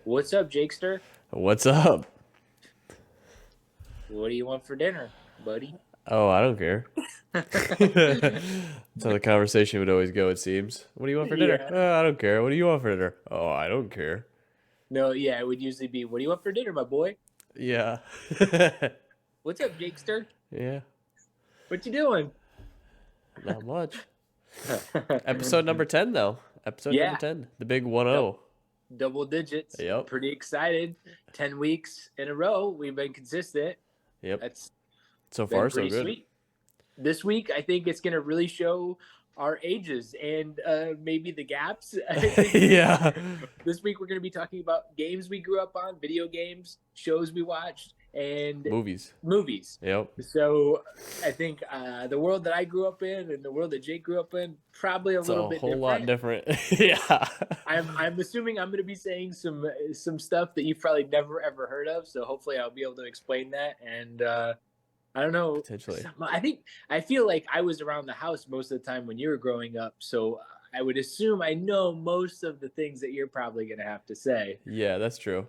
What's up, Jakester? What's up? What do you want for dinner, buddy? Oh, I don't care. That's how the conversation would always go, it seems. What do you want for dinner? Yeah. Oh, I don't care. What do you want for dinner? Oh, I don't care. No, yeah, it would usually be, what do you want for dinner, my boy? Yeah. What's up, Jakester? Yeah, What you doing? not much. Episode number 10, though. Episode number Yeah, 10. The big 1 dou- 0. double digits. Yep. Pretty excited. 10 weeks in a row. We've been consistent. Yep. That's So been far, so pretty good. sweet. This week, I think it's going to really show our ages and maybe the gaps. I think Yeah. this week we're going to be talking about games we grew up on, video games, shows we watched, and Movies. movies. Yep. So I think the world that I grew up in and the world that Jake grew up in probably a It's little a bit whole lot different. different. Yeah. I'm assuming I'm going to be saying some stuff that you've probably never ever heard of. So hopefully I'll be able to explain that. And I don't know. Potentially. I feel like I was around the house most of the time when you were growing up. So I would assume I know most of the things that you're probably going to have to say. Yeah, that's true.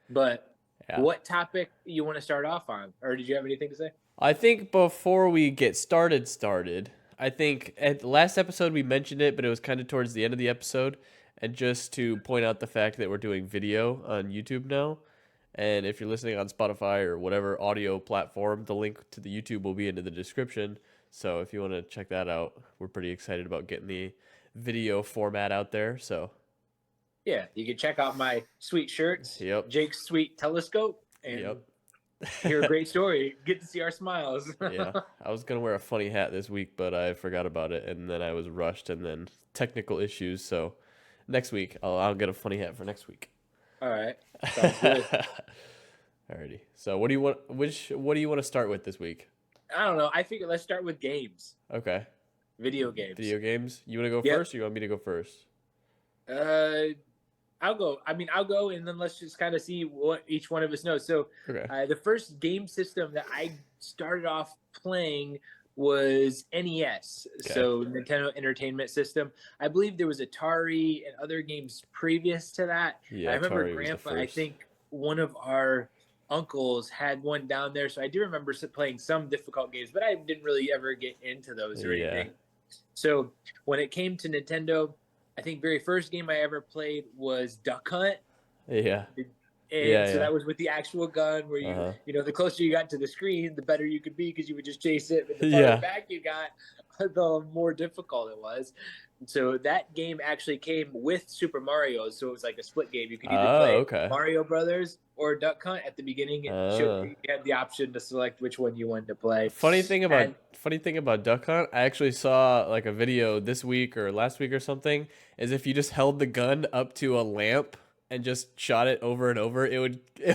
But Yeah. what topic you want to start off on, or did you have anything to say? I think before we get started, I think at the last episode we mentioned it, but it was kind of towards the end of the episode. And just to point out the fact that we're doing video on YouTube now. And if you're listening on Spotify or whatever audio platform, the link to the YouTube will be into the description. So if you want to check that out, we're pretty excited about getting the video format out there. So, Yeah, you can check out my sweet shirts, yep. Jake's sweet telescope, and hear a Yep. great story. Get to see our smiles. Yeah, I was gonna wear a funny hat this week, but I forgot about it, and then I was rushed, and then technical issues. So next week, I'll get a funny hat for next week. All right, sounds good. Alrighty. So what do you want? What do you want to start with this week? I don't know. I figure let's start with games, Okay, video games. video games. You want to go Yep. first, or you want me to go first? Uh, I'll go. I mean, I'll go, and then let's just kind of see what each one of us knows. So, Okay. the first game system that I started off playing was NES, Okay. so Nintendo Entertainment System. I believe there was Atari and other games previous to that. Yeah, I remember Atari was the Grandpa. I first. think one of our uncles had one down there, so I do remember playing some difficult games, but I didn't really ever get into those or Yeah. anything. So when it came to Nintendo, I think very first game I ever played was Duck Hunt. Yeah. And Yeah. so Yeah. that was with the actual gun where Uh-huh. the closer you got to the screen, the better you could be because you would just chase it. But the farther Yeah. back you got, the more difficult it was. So that game actually came with Super Mario. So it was like a split game. You could either Oh, play okay. Mario Brothers or Duck Hunt at the beginning. You had the option to select which one you wanted to play. Funny thing about Duck Hunt, I actually saw like a video this week or last week or something, is if you just held the gun up to a lamp and just shot it over and over, it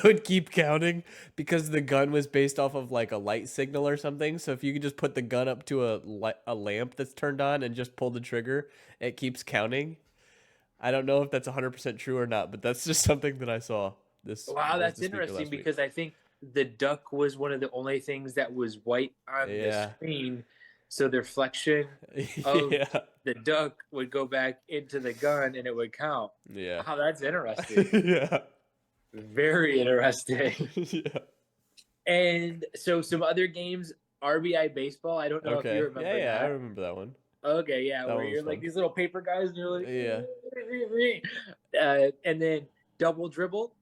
would keep counting because the gun was based off of like a light signal or something. So if you could just put the gun up to a lamp that's turned on and just pull the trigger, it keeps counting. I don't know if that's 100% true or not, but that's just something that I saw Wow, that's this week or interesting last week. because I think the duck was one of the only things that was white on the Yeah. screen. So the reflection of Yeah. the duck would go back into the gun and it would count. Yeah. Wow, that's interesting. Yeah. Very interesting. Yeah. And so some other games, RBI baseball. I don't know if you Okay. remember Yeah, I that. remember that one. Okay, yeah, That where one was you're like fun. these little paper guys and you're like, Yeah. and then double dribble.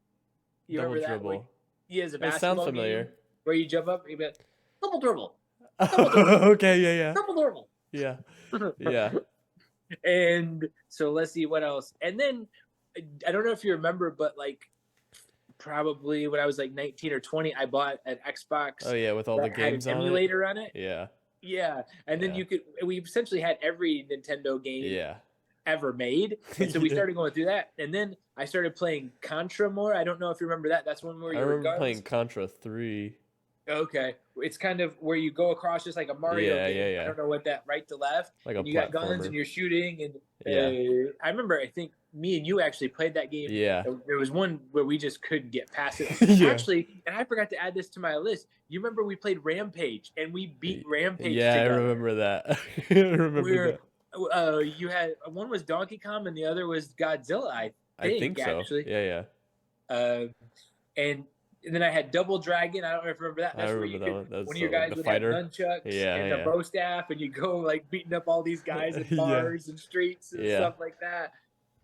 You Double remember that? Where, dribble. yeah, it's a It sounds basketball familiar. game where you jump up and you be like, double dribble, double dribble, Okay, yeah, double dribble. yeah. Yeah. Yeah. And so let's see what else. And then I don't know if you remember, but like probably when I was like 19 or 20, I bought an Xbox Oh yeah, with all the that had an games on it. emulator on it. Yeah. Yeah, and then Yeah. we essentially had every Nintendo game Yeah. ever made, and so we started going through that. And then I started playing Contra more. I don't know if you remember that. That's one where I you were remember guns. playing Contra 3. Okay, it's kind of where you go across just like a Mario Yeah, game. yeah. I don't know what that right to left, Like a and you got guns platformer. and you're shooting. And Yeah. I remember, I think me and you actually played that game. Yeah. There was one where we just couldn't get past it. Yeah. Actually, and I forgot to add this to my list. You remember we played Rampage and we beat Rampage Yeah, I together. remember that. I remember that. You had one was Donkey Kong and the other was Godzilla. I I think so. actually. Yeah, yeah. Uh, and and then I had Double Dragon. I don't know if you remember that. I That's where remember you that could one. That's one of your like guys the would have fighter. nunchucks Yeah, and a yeah. bow staff, and you go like beating up all these guys in Yeah. bars and streets and Yeah. stuff like that.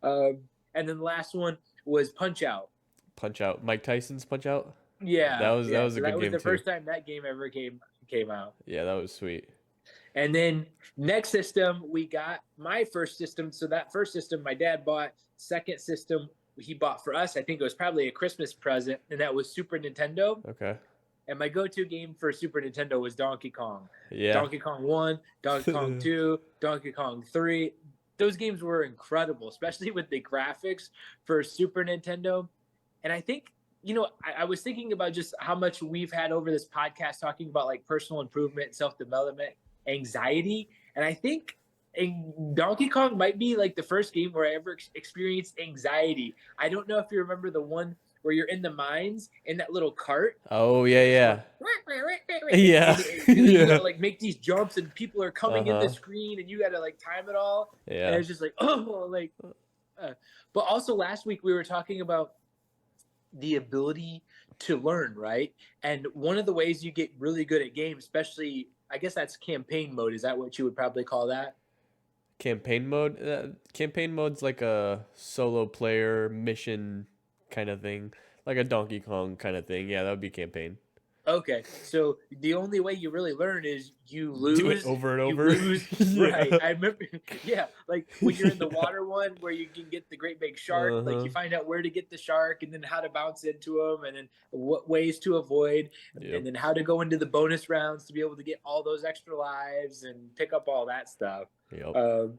And then the last one was Punch Out. Punch Out. Mike Tyson's Punch Out. That Yeah, was that yeah. was a So that good was game the too. first time that game ever came out. Yeah, that was sweet. And then next system, we got my first system. So that first system my dad bought. Second system he bought for us. I think it was probably a Christmas present, and that was Super Nintendo. Okay. And my go-to game for Super Nintendo was Donkey Kong. Yeah. Donkey Kong 1, Donkey Kong 2, Donkey Kong 3. Those games were incredible, especially with the graphics for Super Nintendo. And I think, I was thinking about just how much we've had over this podcast talking about like personal improvement, self-development, anxiety. And I think Donkey Kong might be like the first game where I ever experienced anxiety. I don't know if you remember the one where you're in the mines in that little cart. Oh yeah, yeah. Yeah. You Yeah. gotta like make these jumps and people are coming in the screen and you gotta like time it all. Yeah. And it's just like, but also last week we were talking about the ability to learn, right? And one of the ways you get really good at games, especially, I guess that's campaign mode. Is that what you would probably call that? Campaign mode. Campaign mode's like a solo player mission kind of thing, like a Donkey Kong kind of thing. Yeah, that would be campaign. Okay, so the only way you really learn is you lose. Do it over and over. Yeah. Right. I remember. Yeah, like when you're in the water one where you can get the great big shark. Like you find out where to get the shark, and then how to bounce into them, and then what ways to avoid, and then how to go into the bonus rounds to be able to get all those extra lives and pick up all that stuff. Yep.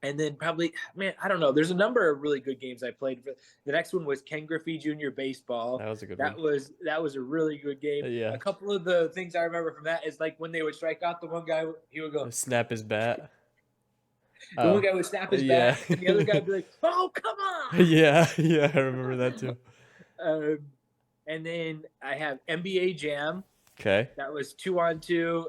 And then probably, man, I don't know. There's a number of really good games I played. The next one was Ken Griffey Jr. Baseball. That was a good one. That was a really good game. Yeah. A couple of the things I remember from that is like when they would strike out, the one guy, he would go snap his bat. The one guy would snap his bat, and the other guy would be like, "Oh, come on!" Yeah, I remember that too. And then I have NBA Jam. Okay. That was 2-on-2.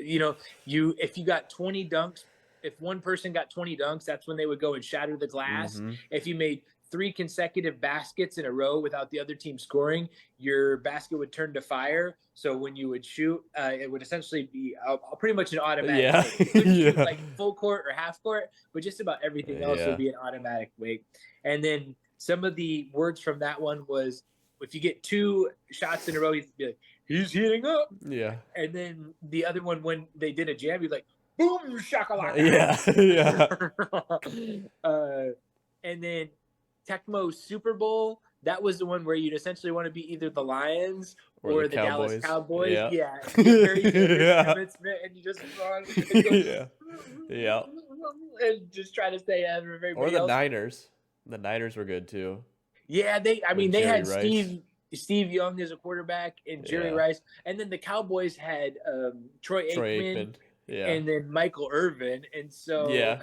If you got 20 dunks. If one person got 20 dunks, that's when they would go and shatter the glass. Mm-hmm. If you made 3 consecutive baskets in a row without the other team scoring, your basket would turn to fire. So when you would shoot, it would essentially be pretty much an automatic. Yeah. Shoot like full court or half court, but just about everything else would be an automatic weight. And then some of the words from that one was, if you get 2 shots in a row, you'd be like, "He's heating up." Yeah. And then the other one, when they did a jam, you'd like, "Boom shakalaka." Yeah. And then Tecmo Super Bowl, that was the one where you'd essentially want to be either the Lions or the Dallas Cowboys. Yeah. Very and you just run and just try to stay out of everybody Or the else. Niners. The Niners were good too. Yeah, they had Steve Young as a quarterback and Jerry Rice, and then the Cowboys had Troy Aikman. Yeah. And then Michael Irvin. And so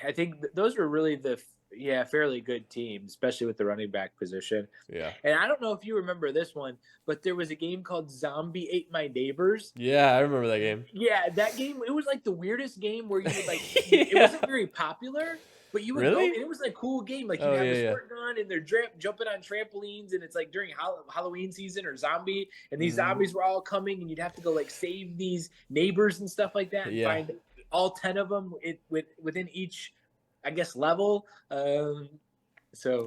I think those were really fairly good teams, especially with the running back position. Yeah. And I don't know if you remember this one, but there was a game called Zombie Ate My Neighbors. Yeah, I remember that game. Yeah, that game, it was like the weirdest game where you would like, it wasn't very popular. But you would go, and it was like a cool game. Like you have a squirt gun, and they're jumping on trampolines, and it's like during Halloween season or zombie, and these zombies were all coming, and you'd have to go like save these neighbors and stuff like that, and find all 10 of them within each, I guess, level. So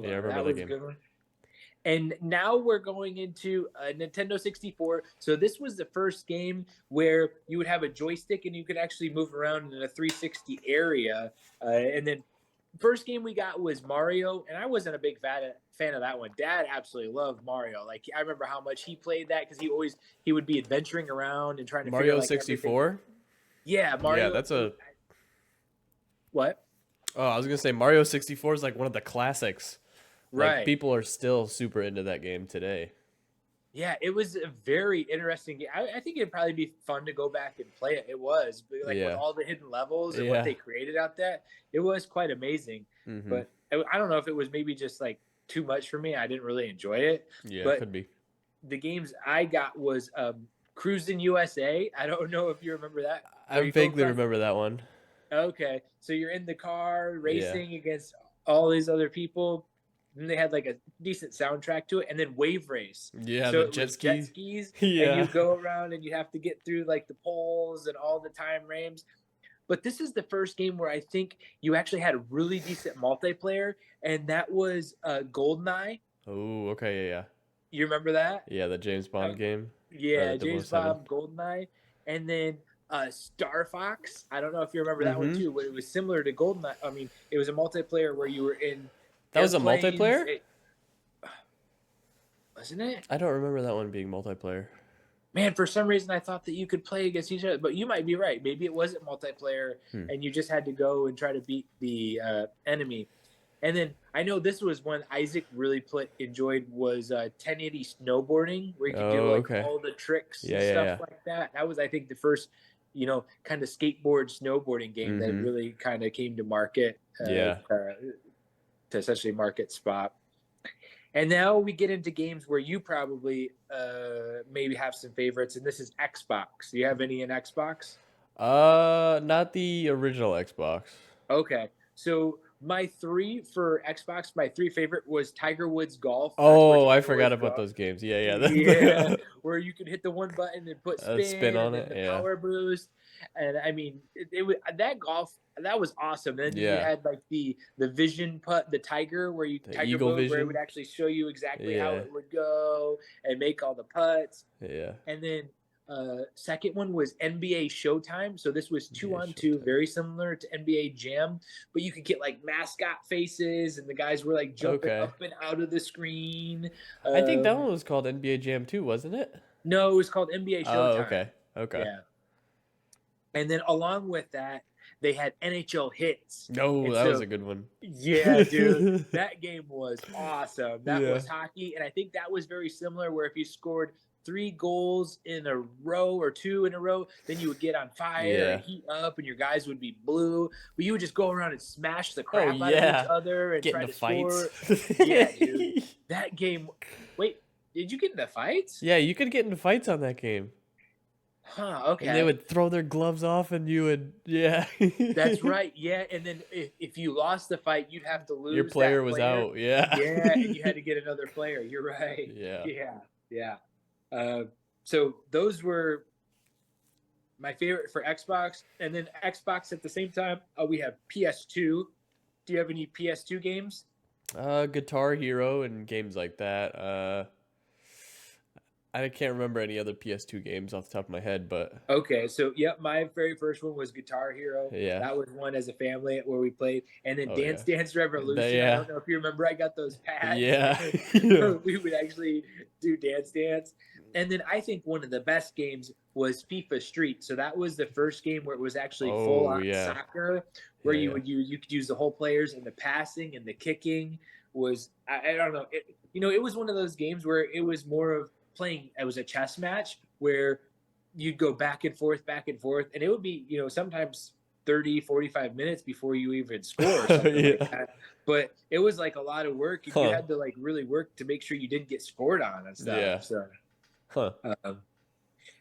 I remember that game. A good one. And now we're going into a Nintendo 64. So this was the first game where you would have a joystick, and you could actually move around in a 360 area, and then. First game we got was Mario, and I wasn't a big fan of that one. Dad absolutely loved Mario. Like I remember how much he played that because he would be adventuring around and trying to Mario figure, 64. Yeah, Mario. Yeah, that's a. What? Oh, I was gonna say Mario 64 is like one of the classics. Right. Like, people are still super into that game today. Yeah, it was a very interesting game. I think it'd probably be fun to go back and play it. It was with all the hidden levels and what they created out there. It was quite amazing. Mm-hmm. But I don't know if it was maybe just like too much for me. I didn't really enjoy it. Yeah, but it could be. The games I got was Cruisin' USA. I don't know if you remember that. I vaguely remember that one. Okay, so you're in the car racing against all these other people. And they had like a decent soundtrack to it, and then Wave Race. Yeah, So the it jet was jet ski. skis, and you Yeah. go around and you have to get through like the poles and all the time frames. But this is the first game where I think you actually had a really decent multiplayer, and that was Goldeneye. Oh, okay, yeah, yeah. You remember that? Yeah, the James Uh, Bond game or the yeah, double oh James 007. Bond, Goldeneye, and then Star Fox. I don't know if you remember that one Mm-hmm. too, but it was similar to Goldeneye. I mean, it was a multiplayer where you were in That was a airplanes. multiplayer? Wasn't it? I don't remember that one being multiplayer. Man, for some reason I thought that you could play against each other, but you might be right. Maybe it wasn't multiplayer, Hmm. and you just had to go and try to beat the enemy. And then I know this was one Isaac really enjoyed was 1080 snowboarding, where you could do Oh, like okay. all the tricks Yeah, and yeah, stuff yeah. like that. That was, I think, the first, kind of skateboard snowboarding game that Mm-hmm. really kind of came to market Yeah. to essentially market Spot. And now we get into games where you probably maybe have some favorites, and this is Xbox. Do you have any in Xbox? Not the original Xbox. Okay. So my three for Xbox, my three favorite was Tiger Woods Golf. That's where Oh, I Tiger forgot Woods about Golf. those games. Yeah, yeah. Yeah, where you could hit the one button and put Spin spin, and on then it. the Yeah. power boost. And I mean, it was that golf that was awesome. Then you Yeah. had like the vision putt, the Tiger, where you The Tiger Eagle mode, where it would Vision. actually show you exactly how Yeah. it would go and make all the putts. Yeah. And then second one was NBA Showtime. So this was two NBA on two, Showtime. very similar to NBA Jam, but you could get like mascot faces, and the guys were like jumping Okay. up and out of the screen. I think that Um, one was called NBA Jam 2, wasn't it? no, it was called NBA Oh, Showtime. okay. Okay. Yeah. And then along with that, they had NHL hits. No, And that was so, a good one. yeah, dude, that game was awesome. That Yeah. was hockey. And I think that was very similar, where if you scored 3 goals in a row or 2 in a row, then you would get on fire and Yeah. heat up, and your guys would be blue. But you would just go around and smash the Oh, crap out of each yeah. other and Get try into to fights. score. Yeah, dude. That game. Wait, did you get into fights? Yeah, you could get into fights on that game. Huh, And they okay. would throw their gloves off and you would, yeah. That's right. Yeah, and then if you lost the fight, you'd have to Your lose player that was player. out. Yeah. Yeah, and you had to get another player. You're right. Yeah. Yeah, yeah. So those were my favorite for Xbox, and then Xbox at the same time. We have PS2. Do you have any PS2 games? Guitar Hero and games like that. I can't remember any other PS2 games off the top of my head, but Okay, so yep, my very first one was Guitar Hero. yeah. That was one as a family where we played, and then Oh Dance yeah. Dance Revolution. I Yeah. don't know if you remember. I got those pads. Yeah. Yeah. We would actually do Dance Dance, and then I think one of the best games was FIFA Street. So that was the first game where it was actually full Oh on yeah. soccer, where Yeah, you could use the whole players, and the passing and the kicking was I don't know. It was one of those games where it was more of playing. It was a chess match where you'd go back and forth, and it would be, sometimes 30, 45 minutes before you even score or something yeah. like that. But it was like a lot of work, and you Huh. had to like really work to make sure you didn't get scored on and stuff. Yeah. So, Huh.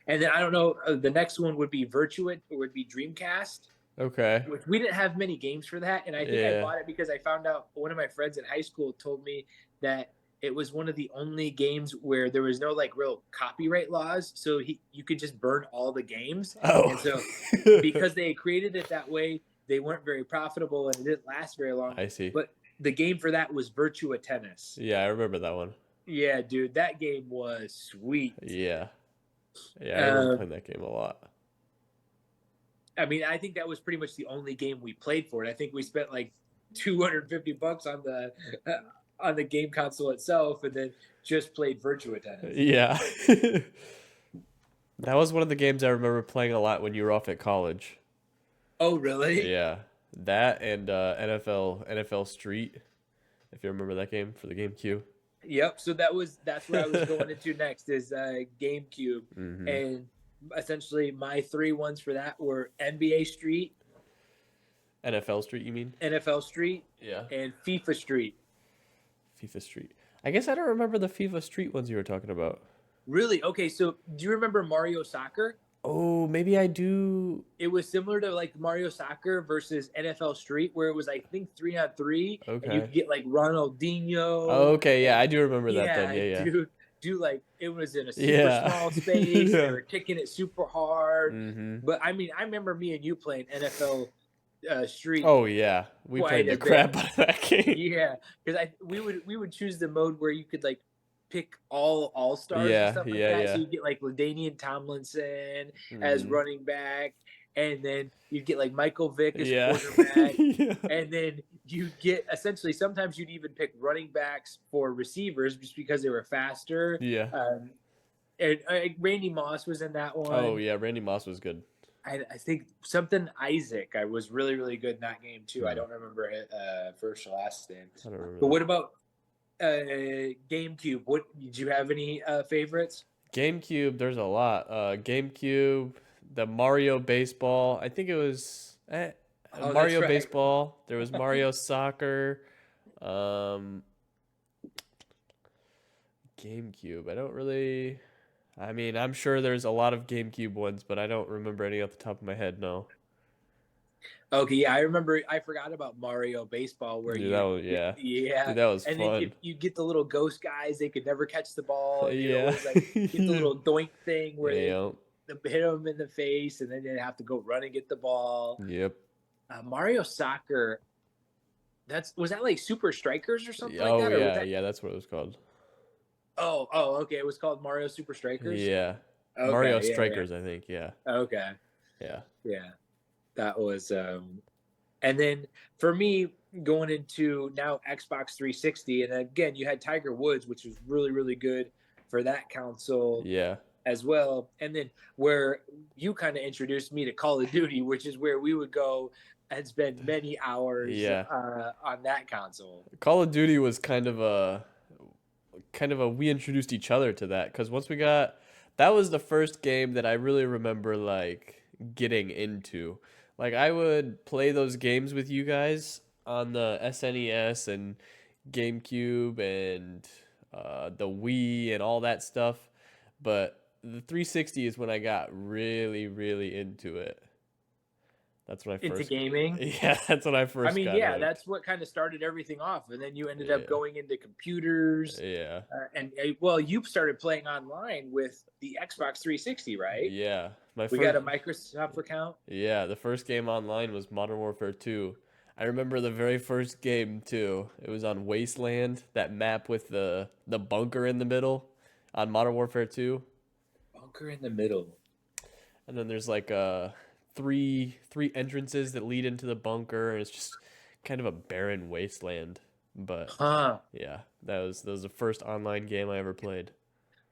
and then I don't know, the next one would be Virtuit, or would be Dreamcast, Okay. which we didn't have many games for that. And I think I Yeah. bought it because I found out one of my friends in high school told me that it was one of the only games where there was no like real copyright laws. So you could just burn all the games. Oh. And so because they created it that way, they weren't very profitable and it didn't last very long. I see. But the game for that was Virtua Tennis. Yeah, I remember that one. Yeah, dude, that game was sweet. Yeah. Yeah, I remember playing that game a lot. I mean, I think that was pretty much the only game we played for it. I think we spent like $250 on the game console itself, and then just played Virtua Tennis. Yeah. That was one of the games I remember playing a lot when you were off at college. Oh, really? Yeah. That and NFL Street, if you remember that game for the GameCube. Yep. So that's where I was going into next is GameCube, Mm-hmm. and essentially my 3 ones for that were NBA Street, NFL Street, you mean? NFL Street, Yeah. and FIFA Street. FIFA Street. I guess I don't remember the FIFA Street ones you were talking about. Really? Okay. So do you remember Mario Soccer? Oh, maybe I do. It was similar to like Mario Soccer versus NFL Street, where it was I think 3-on-3, and you Okay. could get like Ronaldinho, Okay, yeah, and I do remember that then. yeah, Yeah, yeah. dude, do like it was in a super Yeah. small space, and they Yeah. were kicking it super hard. Mm-hmm. But I mean, I remember me and you playing NFL Street Oh yeah. We quite played a the bit. crap out of that game. Yeah, because I we would choose the mode where you could like pick all stars and Yeah, stuff like yeah, that. So yeah. you get like Ladainian Tomlinson as Mm-hmm. running back, and then you'd get like Michael Vick as Yeah. quarterback, Yeah. and then you get essentially sometimes you'd even pick running backs for receivers just because they were faster. Yeah. And Randy Moss was in that Oh one. yeah, Randy Moss was good. I think something Isaac. I was really good in that game too. I Hmm. don't remember it first or last name. I don't remember But that. what about GameCube? What did you have any favorites? GameCube, there's a lot. GameCube, the Mario Baseball. I think it was Oh, that's Mario right. Baseball. There was Mario Soccer. Um, GameCube. I don't really. I mean, I'm sure there's a lot of GameCube ones, but I don't remember any off the top of my head. No. Okay, yeah, I remember. I forgot about Mario Baseball, where Dude, that you was get yeah. yeah, Dude, that was and then if fun. you get the little ghost guys, they could never catch the ball, and they'd Yeah. always like get the Yeah. little doink thing where they Yeah. hit them in the face, and then they'd have to go run and get the ball. Yep. Mario Soccer. That's was that like Super Strikers or something like Oh that, or was yeah, that? yeah. That's what it was called. Oh, okay. It was called Mario Super Strikers. Yeah. Mario Okay, yeah, Strikers, I think. Yeah. yeah. Okay, Yeah. yeah. That was and then for me going into now Xbox 360, and again you had Tiger Woods, which was really good for that console Yeah. as well. And then where you kind of introduced me to Call of Duty, which is where we would go and spend many hours Yeah. on that console. Call of Duty was kind of a we introduced each other to that because once we got that was the first game that I really remember like getting into. Like I would play those games with you guys on the SNES and GameCube and the Wii and all that stuff, but the 360 is when I got really into it. That's when I Into first gaming. yeah, that's when I I first mean, got yeah, hooked. that's what kind of started everything off, and then you ended up Yeah. going into computers, Yeah. and well, you started playing online with the Xbox 360, right? Yeah. My We got first a Microsoft account. Yeah, the first game online was Modern Warfare 2. I remember the very first game too. It was on Wasteland, that map with the bunker in the middle on Modern Warfare 2. Bunker in the middle. And then there's like three entrances that lead into the bunker and it's just kind of a barren wasteland. But Huh. yeah, that was the first online game I ever played.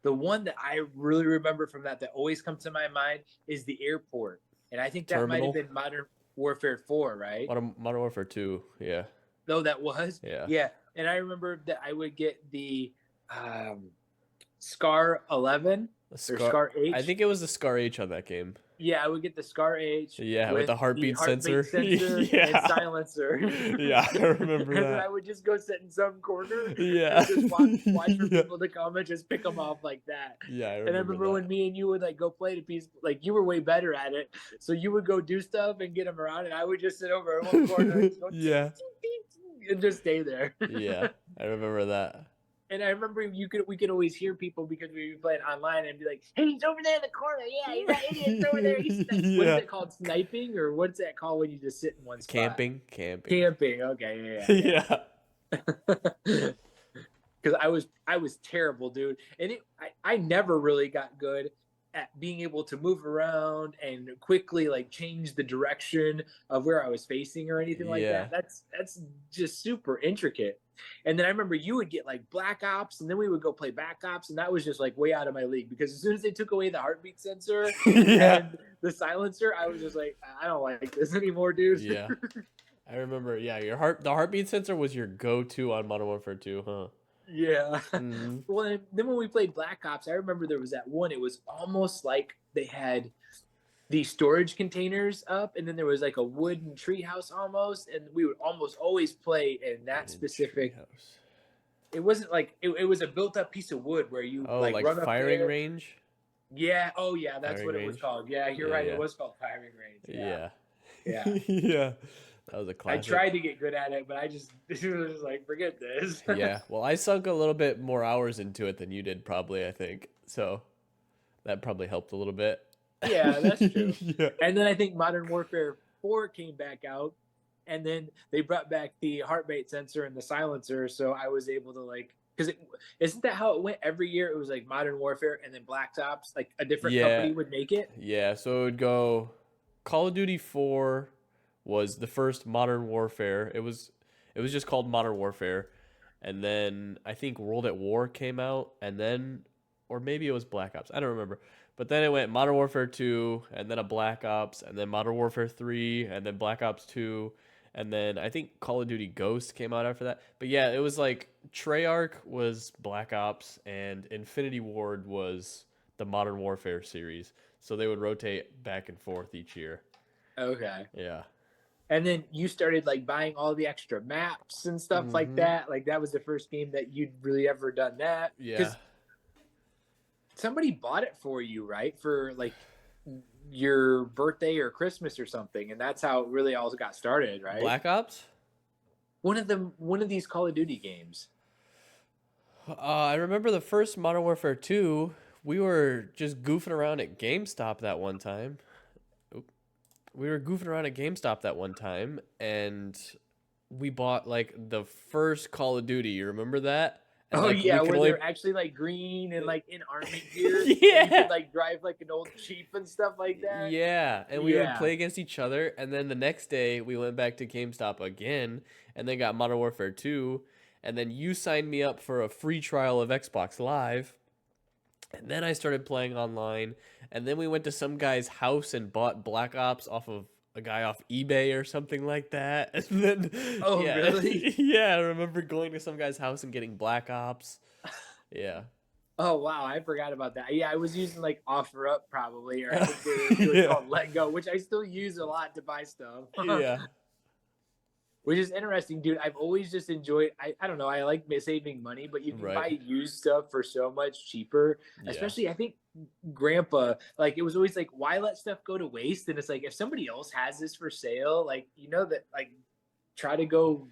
The one that I really remember from that always comes to my mind is the airport, and I think that might have Terminal? been Modern Warfare 4, right? Modern Warfare 2. Yeah. No, that was. Yeah. Yeah, and I remember that I would get the um, Scar 11 The or Scar Scar I H. think it was the Scar H on that game. Yeah, I would get the Scar H Yeah, with with the the heartbeat heartbeat sensor. sensor and Yeah. silencer. Yeah, I remember And then I that. would just go sit in some corner Yeah. and just watch for Yeah. people to come and just pick them off like that. Yeah, I And I remember remember when that. me and you would like go play the piece, like you were way better at it. So you would go do stuff and get them around, and I would just sit over in one corner and just go Yeah. and just stay there. Yeah, I remember that. And I remember we could always hear people because we were playing online and be like, "Hey, he's over there in the corner. Yeah, he's that idiot's over there. What is Yeah. it called? Sniping, or what's that called when you just sit in one spot? Camping. Camping. Okay, yeah. Yeah. Because I was terrible, dude, and I never really got good at being able to move around and quickly like change the direction of where I was facing or anything like Yeah. that. That's just super intricate. And then I remember you would get like Black Ops, and then we would go play Black Ops, and that was just like way out of my league because as soon as they took away the heartbeat sensor Yeah. and the silencer, I was just like, I don't like this anymore, dude. Yeah. I remember, yeah, the heartbeat sensor was your go-to on Modern Warfare 2, huh? Yeah. Hmm. Well, and then when we played Black Ops, I remember there was that one. It was almost like they had these storage containers up, and then there was like a wooden treehouse almost, and we would almost always play in that In specific. Treehouse. It wasn't like it was a built-up piece of wood where you Oh, like like run up firing there. range? Yeah. Oh, yeah. That's Firing what it was range. called. Yeah, you're Yeah, right. It yeah, was called firing range. Yeah. yeah, Yeah. yeah. That was a I classic. tried to get good at it, but I just it was just like forget this. Yeah. Well, I sunk a little bit more hours into it than you did, probably. I think so. That probably helped a little bit. Yeah, that's true. Yeah. And then I think Modern Warfare 4 came back out, and then they brought back the heart rate sensor and the silencer, so I was able to like because it isn't that how it went every year? It was like Modern Warfare and then Black Ops, like a different Yeah. company would make it. Yeah. So it would go. Call of Duty 4 was the first Modern Warfare. It was just called Modern Warfare, and then I think World at War came out, and then or maybe it was Black Ops. I don't remember. But then it went Modern Warfare 2, and then a Black Ops, and then Modern Warfare 3, and then Black Ops 2, and then I think Call of Duty Ghost came out after that. But yeah, it was like Treyarch was Black Ops, and Infinity Ward was the Modern Warfare series. So they would rotate back and forth each year. Okay. Yeah. And then you started like buying all the extra maps and stuff like Mm-hmm. that. Like that was the first game that you'd really ever done that. Yeah. Because somebody bought it for you, right? For like your birthday or Christmas or something, and that's how it really all got started, right? Black Ops? One of these Call of Duty games. I remember the first Modern Warfare 2. We were just goofing around at GameStop that one time. We were goofing around at GameStop that one time, and we bought like the first Call of Duty. You remember that? And Oh like we yeah, could where only they're actually like green and like in army gear, and you yeah. could like drive like an old Jeep and stuff like that. Yeah, and we would Yeah. play against each other, and then the next day we went back to GameStop again, and then got Modern Warfare 2, and then you signed me up for a free trial of Xbox Live, and then I started playing online, and then we went to some guy's house and bought Black Ops off of a guy off eBay or something like that. And then Oh yeah, really? yeah, I remember going to some guy's house and getting Black Ops. Yeah. Oh wow, I forgot about that. Yeah, I was using like OfferUp probably, or I think it was Yeah. called Let Go, which I still use a lot to buy stuff. Yeah. Which is interesting, dude. I've always just enjoyed. I don't know. I like saving money, but you can buy Right. used stuff for so much cheaper. Yeah. Especially, I think Grandpa, like it was always like, why let stuff go to waste? And it's like if somebody else has this for sale, like you know that like try to go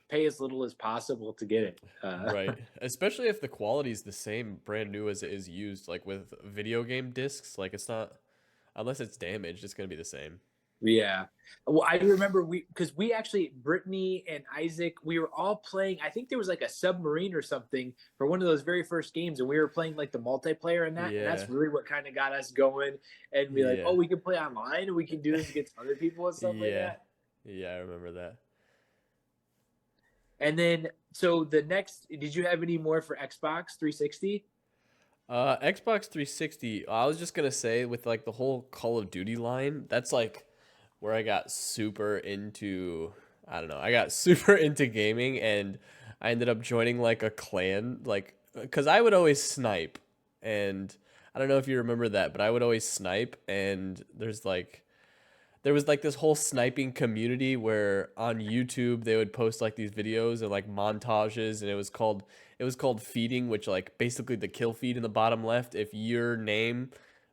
pay as little as possible to get it. Right. Especially if the quality is the same brand new as it is used, like with video game discs, like it's not unless it's damaged, it's gonna be the same. Yeah. Well, I remember because we actually, Brittany and Isaac, we were all playing. I think there was like a submarine or something for one of those very first games, and we were playing like the multiplayer in that. And Yeah. that's really what kind of got us going. And be like, oh, Yeah. we can play online and we can do this against other people and stuff like Yeah. that. Yeah, I remember that. And then, so the next, did you have any more for Xbox 360? Xbox 360, I was just gonna say with like the whole Call of Duty line, that's like where I got super into I don't know, I got super into gaming and I ended up joining like a clan like cuz I would always snipe and I don't know if you remember that, but I would always snipe and there was like this whole sniping community where on YouTube they would post like these videos and like montages and it was called feeding, which like basically the kill feed in the bottom left, if your name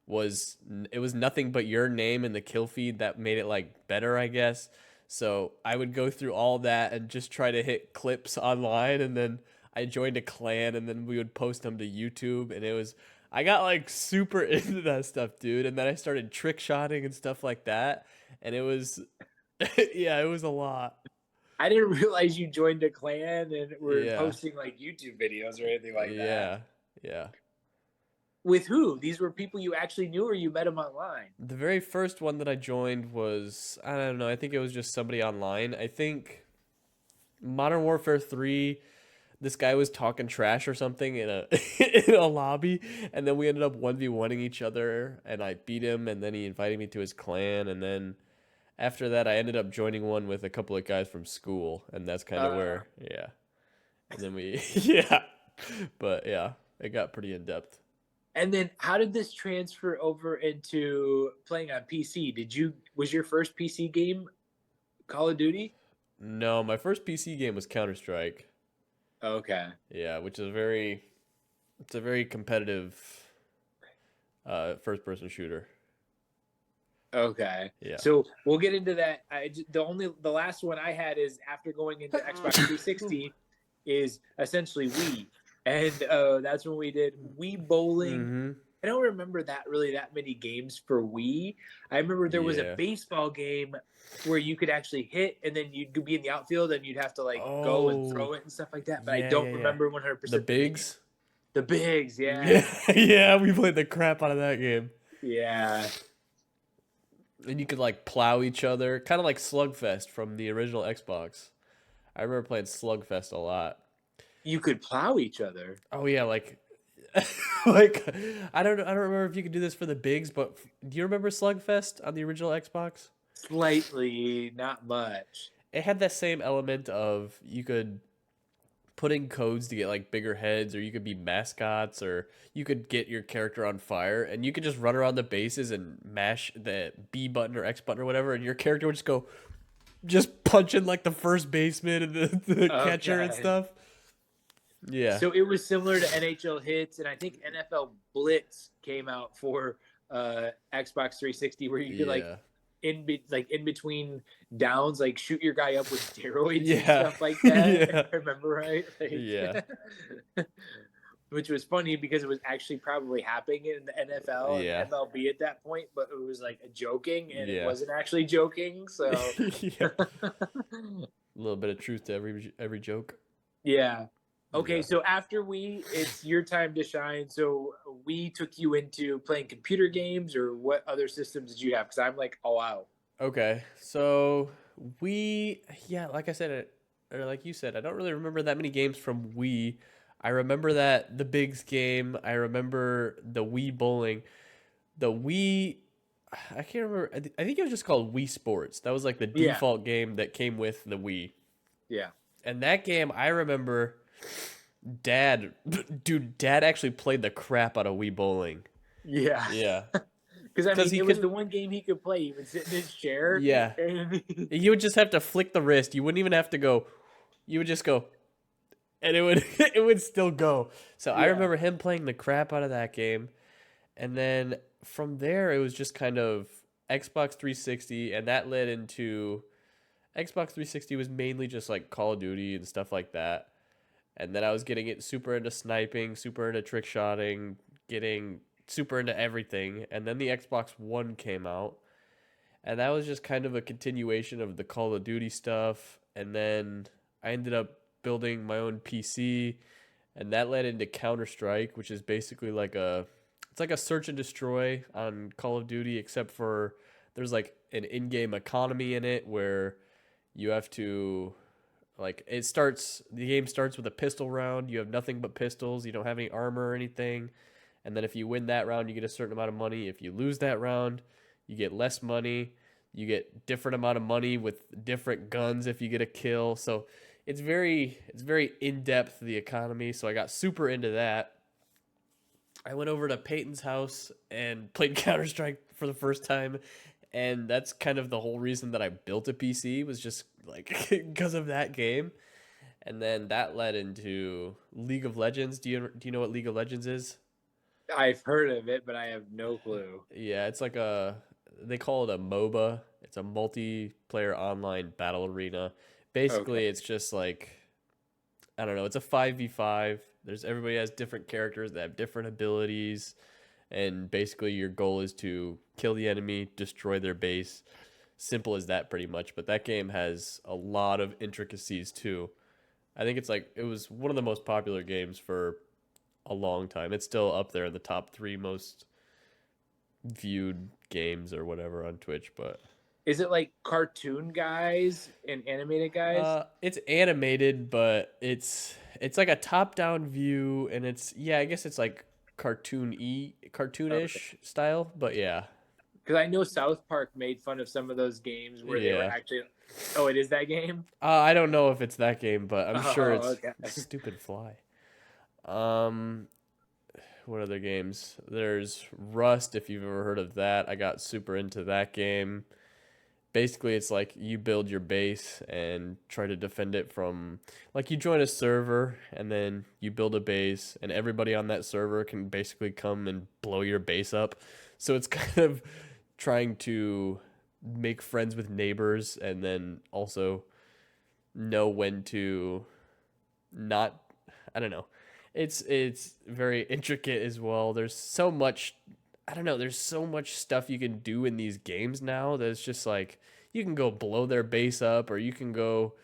was it was nothing but your name in the kill feed that made it like better, I guess. So I would go through all that and just try to hit clips online, and then I joined a clan, and then we would post them to YouTube, and it was I got like super into that stuff, dude. And then I started trick shotting and stuff like that, and it was yeah, it was a lot. I didn't realize you joined a clan and were Yeah. posting like YouTube videos or anything like that. Yeah. Yeah. With who? These were people you actually knew or you met them online? The very first one that I joined was, I don't know, I think it was just somebody online. I think Modern Warfare 3, this guy was talking trash or something in a in a lobby, and then we ended up 1v1ing each other, and I beat him, and then he invited me to his clan, and then after that I ended up joining one with a couple of guys from school, and that's kind of Uh, where, yeah. And then we yeah. But yeah, it got pretty in depth. and then how did this transfer over into playing on PC? Was your first PC game Call of Duty? No, my first PC game was Counter-Strike. Okay. Yeah, which is it's a very competitive first person shooter. Okay, Yeah. so we'll get into that. The last one I had is after going into Xbox 360 is essentially Wii, and that's when we did Wii bowling. Mm-hmm. I don't remember that many games for Wii. I remember there was a Yeah. baseball game where you could actually hit, and then you'd be in the outfield, and you'd have to like go and Oh, throw it and stuff like that. But I yeah, don't yeah, yeah. remember The 100% the name. bigs. The bigs, Yeah, yeah, yeah, we played the crap out of that game. yeah. And you could like plow each other, kind of like Slugfest from the original Xbox. I remember playing Slugfest a lot. You could plow each other. Oh yeah, like like I don't remember if you could do this for the bigs, but do you remember Slugfest on the original Xbox? Slightly, not much. It had that same element of you could put in codes to get like bigger heads, or you could be mascots, or you could get your character on fire, and you could just run around the bases and mash the B button or X button or whatever, and your character would just go just punching like the first baseman and the catcher and Okay. stuff. Yeah. So it was similar to NHL Hits, and I think NFL Blitz came out for Xbox 360, where you could like Yeah. in between downs, like shoot your guy up with steroids and Yeah. stuff like that. Yeah. If I remember right, Yeah. which was funny because it was actually probably happening in the NFL and Yeah. MLB at that point, but it was like a joking, and it Yeah. wasn't actually joking. So Yeah. A little bit of truth to every joke. yeah. Okay, Yeah. so after it's your time to shine. So we took you into playing computer games, or what other systems did you have? Because I'm like all out. Okay. So yeah, like I said, or like you said, I don't really remember that many games from Wii. I remember that the Bigs game. I remember the Wii bowling. The Wii, I can't remember. I think it was just called Wii Sports. That was like the Yeah, default game that came with the Wii. yeah, And that game, I remember Dad, dude, Dad actually played the crap out of Wii bowling. yeah. Yeah. Because I Because mean, he it was the couldn't, one game he could play. He would sit in his chair, yeah. and You would just have to flick the wrist. You wouldn't even have to go. You would just go, and it would it would still go. So I yeah, remember him playing the crap out of that game, and then from there it was just kind of Xbox 360, and that led into Xbox 360 was mainly just like Call of Duty and stuff like that. And then I was getting it super into sniping, super into trick shotting, getting super into everything. And then the Xbox One came out, and that was just kind of a continuation of the Call of Duty stuff. And then I ended up building my own PC, and that led into Counter Strike, which is basically like it's like a search and destroy on Call of Duty, except for there's like an in-game economy in it where you have to like the game starts with a pistol round. You have nothing but pistols. You don't have any armor or anything. And then if you win that round, you get a certain amount of money. If you lose that round, you get less money. You get different amount of money with different guns if you get a kill. So it's very in-depth, the economy. So I got super into that. I went over to Peyton's house and played Counter-Strike for the first time, and that's kind of the whole reason that I built a PC, was just like because of that game. And then that led into League of Legends. Do you know what League of Legends is? I've heard of it, but I have no clue. Yeah, it's like they call it a MOBA. It's a multiplayer online battle arena. Okay, Basically, it's just like, I don't know, it's a 5v5. Everybody has different characters that have different abilities, and basically your goal is to kill the enemy, destroy their base. Simple as that, pretty much. But that game has a lot of intricacies too. I think it was one of the most popular games for a long time. It's still up there in the top 3 most viewed games or whatever on Twitch, but is it like cartoon guys and animated guys? it's animated, but it's like a top-down view, and I guess it's like Okay, cartoonish style, but yeah. because I know South Park made fun of some of those games where they were Yeah. actually. Oh, it is that game. I don't know if it's that game, but I'm sure Oh, it's okay. stupid fly. Um, what other games? There's Rust, if you've ever heard of that. I got super into that game. basically it's like you build your base and try to defend it from, like, you join a server and then you build a base and everybody on that server can basically come and blow your base up. So it's kind of trying to make friends with neighbors and then also know when to not, I don't know. It's very intricate as well. There's so much, I don't know, there's so much stuff you can do in these games now that it's just like you can go blow their base up or you can go,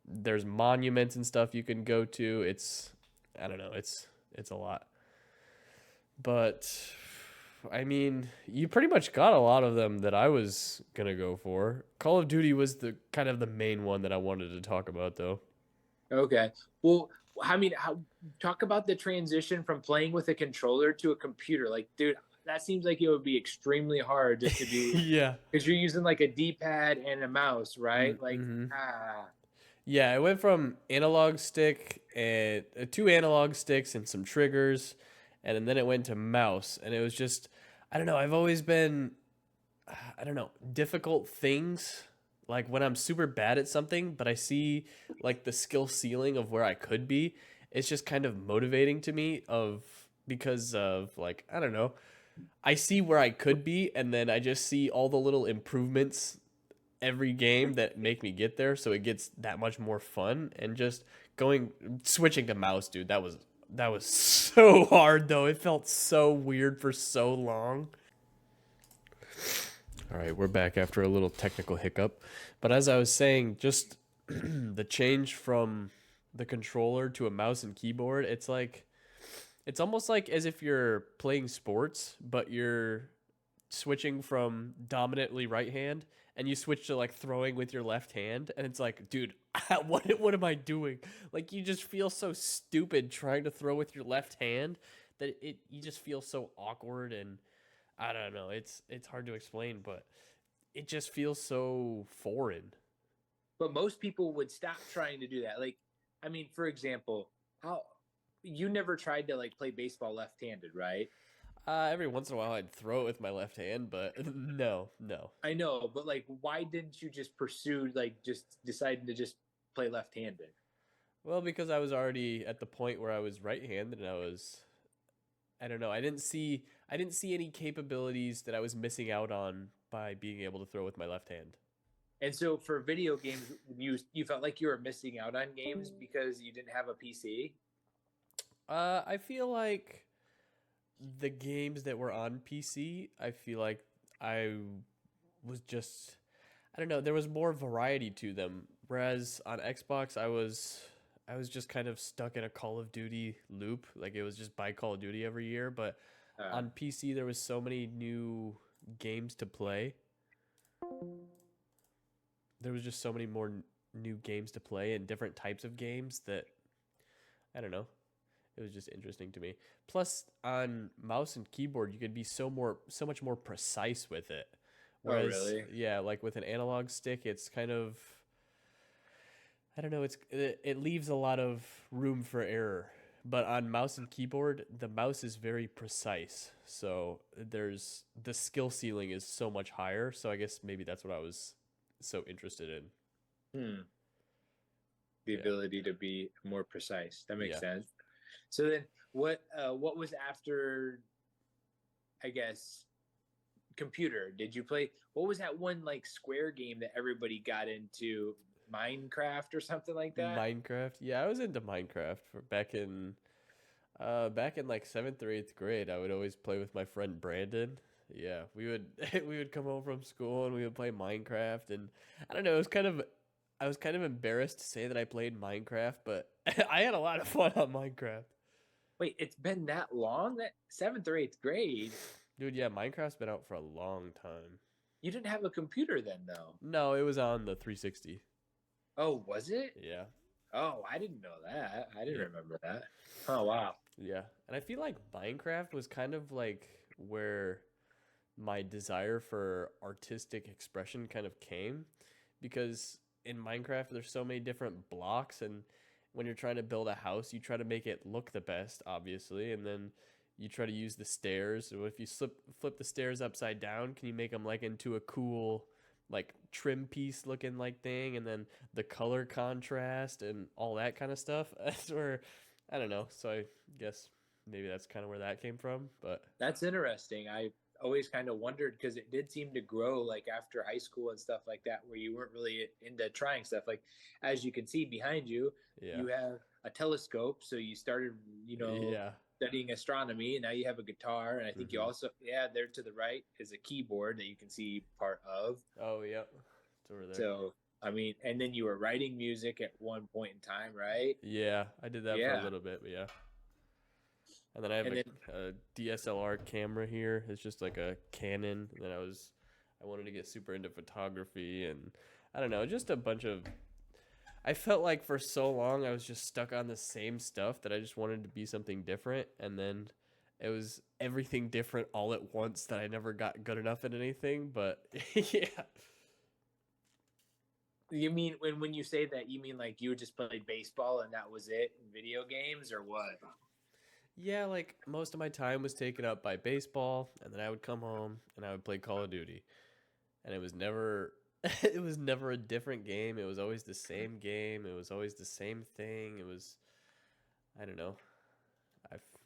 there's monuments and stuff you can go to. It's, I don't know, it's a lot. But I mean, you pretty much got a lot of them that I was going to go for. Call of Duty was the kind of the main one that I wanted to talk about though. Okay. Well, I mean, talk about the transition from playing with a controller to a computer. Like, dude, that seems like it would be extremely hard just to do Yeah. because you're using like a D-pad and a mouse, right? Like, Mm-hmm. ah, Yeah, it went from analog stick and two analog sticks and some triggers, and then it went to mouse, and it was just, I don't know. I've always been, I don't know, difficult things. Like when I'm super bad at something, but I see like the skill ceiling of where I could be, it's just kind of motivating to me of, because of like, I don't know, I see where I could be and then I just see all the little improvements every game that make me get there, so it gets that much more fun. And just going, switching to mouse, dude, that was so hard though. It felt so weird for so long. All right, we're back after a little technical hiccup. But as I was saying, just the change from the controller to a mouse and keyboard, it's like, it's almost like as if you're playing sports, but you're switching from dominantly right hand and you switch to like throwing with your left hand, and it's like, dude, what am I doing? Like you just feel so stupid trying to throw with your left hand that it you just feel so awkward. And I don't know, it's hard to explain, but it just feels so foreign. but most people would stop trying to do that. Like, I mean, for example, how you never tried to like play baseball left-handed, right? Every once in a while I'd throw it with my left hand, but no, no. I know, but like, why didn't you just pursue like just deciding to just play left-handed? Well, because I was already at the point where I was right-handed and I don't know, I didn't see any capabilities that I was missing out on by being able to throw with my left hand. And so for video games, you felt like you were missing out on games because you didn't have a PC. I feel like the games that were on PC, I feel like I was just, I don't know, there was more variety to them. Whereas on Xbox, I was just kind of stuck in a Call of Duty loop. Like it was just buy Call of Duty every year. But Uh, on PC, there was so many new games to play. There was just so many more new games to play and different types of games that, I don't know. It was just interesting to me. Plus, on mouse and keyboard, you could be so much more precise with it. oh, Whereas, really? yeah, like with an analog stick, it's kind of, I don't know, it leaves a lot of room for error. But on mouse and keyboard, the mouse is very precise. So there's the skill ceiling is so much higher. So I guess maybe that's what I was so interested in. Hmm. The Yeah. ability to be more precise. That makes Yeah. sense. So then, what was after? I guess computer. Did you play? What was that one like Square game that everybody got into? Minecraft or something like that? Minecraft. Yeah, I was into Minecraft for back in like seventh or eighth grade. I would always play with my friend Brandon. Yeah, we would we would come home from school and we would play Minecraft. And I don't know, it was kind of, I was kind of embarrassed to say that I played Minecraft, but I had a lot of fun on Minecraft. Wait, it's been that long? That seventh or eighth grade? Dude, yeah, Minecraft's been out for a long time. You didn't have a computer then, though. No, it was on the 360. Oh, was it? Yeah. Oh, I didn't know that. I didn't Yeah. remember that. Oh, wow. Yeah. And I feel like Minecraft was kind of like where my desire for artistic expression kind of came, because in Minecraft there's so many different blocks, and when you're trying to build a house, you try to make it look the best, obviously, and then you try to use the stairs. So if you flip the stairs upside down, can you make them like into a cool like trim piece looking like thing, and then the color contrast and all that kind of stuff. That's where I don't know. So I guess maybe that's kind of where that came from. But That's interesting. I always kind of wondered because it did seem to grow like after high school and stuff like that, where you weren't really into trying stuff. Like, as you can see behind you, yeah, you have a telescope. So you started, yeah, studying astronomy, and now you have a guitar. And I think you hmm, also, yeah, there to the right is a keyboard that you can see part of. oh yeah, it's over there. So, I mean, and then you were writing music at one point in time, right? Yeah, I did that for a Yeah. little bit, but yeah. And then I have And then, a DSLR camera here. It's just like a Canon. And then I wanted to get super into photography and I don't know, just a bunch of. I felt like for so long I was just stuck on the same stuff that I just wanted to be something different. And then it was everything different all at once that I never got good enough at anything. But yeah. you mean when you say that, you mean like you just played baseball and that was it in video games, or what? Yeah, like most of my time was taken up by baseball, and then I would come home and I would play Call of Duty. And it was never it was never a different game. It was always the same game. It was always the same thing. It was I don't know.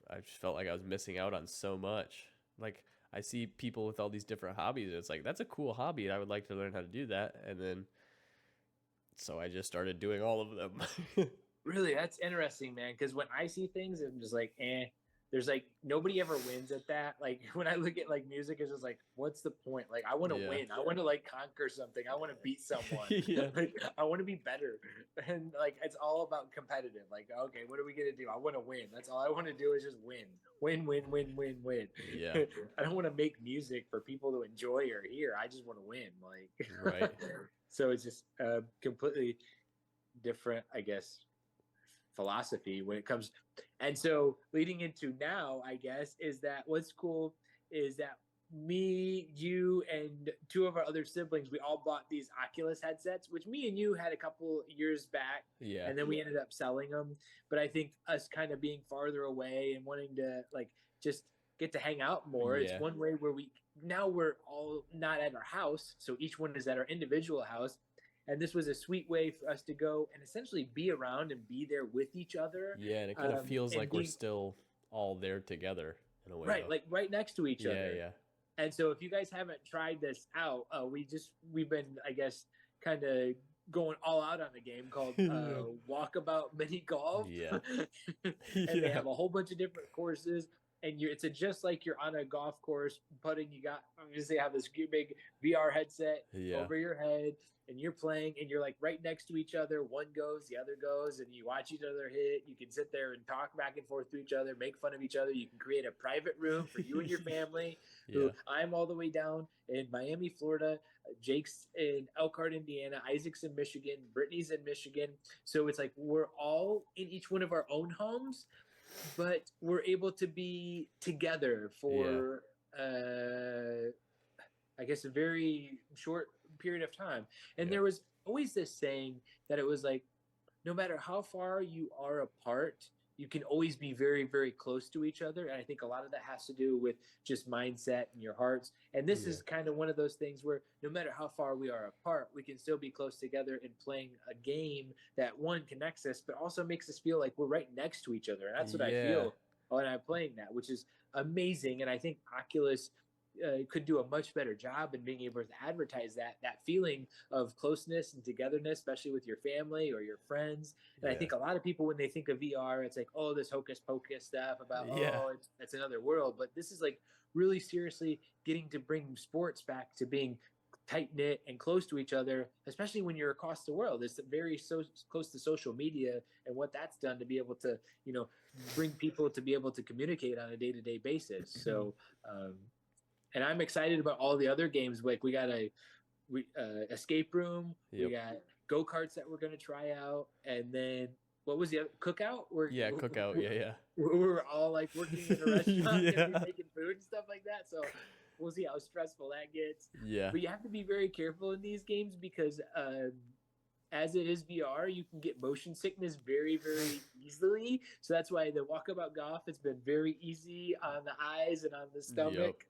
I just felt like I was missing out on so much. Like I see people with all these different hobbies. And it's like that's a cool hobby. I would like to learn how to do that. And then so I just started doing all of them. Really, that's interesting, man. Because when I see things, I'm just like, eh. There's like nobody ever wins at that. Like when I look at like music, it's just like, what's the point? Like I want to Yeah. win. I want to like conquer something. I want to beat someone. Yeah. Like I want to be better. And like it's all about competitive. Like okay, what are we gonna do? I want to win. That's all I want to do is just win, win, win, win, win, win. Yeah. I don't want to make music for people to enjoy or hear. I just want to win. Like Right. so it's just completely different, I guess, philosophy when it comes. And so leading into now, I guess, is that what's cool is that me, you, and two of our other siblings, we all bought these Oculus headsets, which me and you had a couple years back, Yeah. and then we ended up selling them. But I think us kind of being farther away and wanting to like just get to hang out more, it's Yeah. one way where we're all not at our house, so each one is at our individual house, and this was a sweet way for us to go and essentially be around and be there with each other, Yeah, and it kind of feels and like we're being still all there together in a way right, though. like right next to each Yeah, other. yeah. And so if you guys haven't tried this out, we've been, I guess, kind of going all out on a game called Yeah. Walkabout Mini Golf, Yeah. and they Yeah. have a whole bunch of different courses. And just like you're on a golf course putting. You got obviously have this big VR headset Yeah. over your head, and you're playing, and you're like right next to each other. One goes, the other goes, and you watch each other hit. You can sit there and talk back and forth to each other, make fun of each other. You can create a private room for you and your family. Who Yeah. I'm all the way down in Miami, Florida. Jake's in Elkhart, Indiana. Isaac's in Michigan. Brittany's in Michigan. So it's like we're all in each one of our own homes, but we're able to be together Yeah. for I guess a very short period of time. And Yeah. there was always this saying that it was like no matter how far you are apart, you can always be very, very close to each other. And I think a lot of that has to do with just mindset and your hearts. And this Yeah. is kind of one of those things where no matter how far we are apart, we can still be close together and playing a game that one connects us, but also makes us feel like we're right next to each other. And that's what I Yeah. feel when I'm playing that, which is amazing. And I think Oculus could do a much better job in being able to advertise that feeling of closeness and togetherness, especially with your family or your friends. And I Yeah. think a lot of people, when they think of VR, it's like, oh, this hocus pocus stuff about, Yeah. oh, it's another world. But this is like really seriously getting to bring sports back to being tight knit and close to each other, especially when you're across the world. It's very so close to social media and what that's done to be able to, bring people to be able to communicate on a day to day basis. So, and I'm excited about all the other games. Like we got a escape room, we Yep. got go karts that we're gonna try out, and then what was the other cookout? We're Yeah, cookout. Yeah, yeah. we're all like working in a restaurant and we're Yeah. making food and stuff like that. So we'll see how stressful that gets. Yeah. But you have to be very careful in these games because as it is VR, you can get motion sickness very, very easily. So that's why the walkabout golf has been very easy on the eyes and on the Yep. stomach.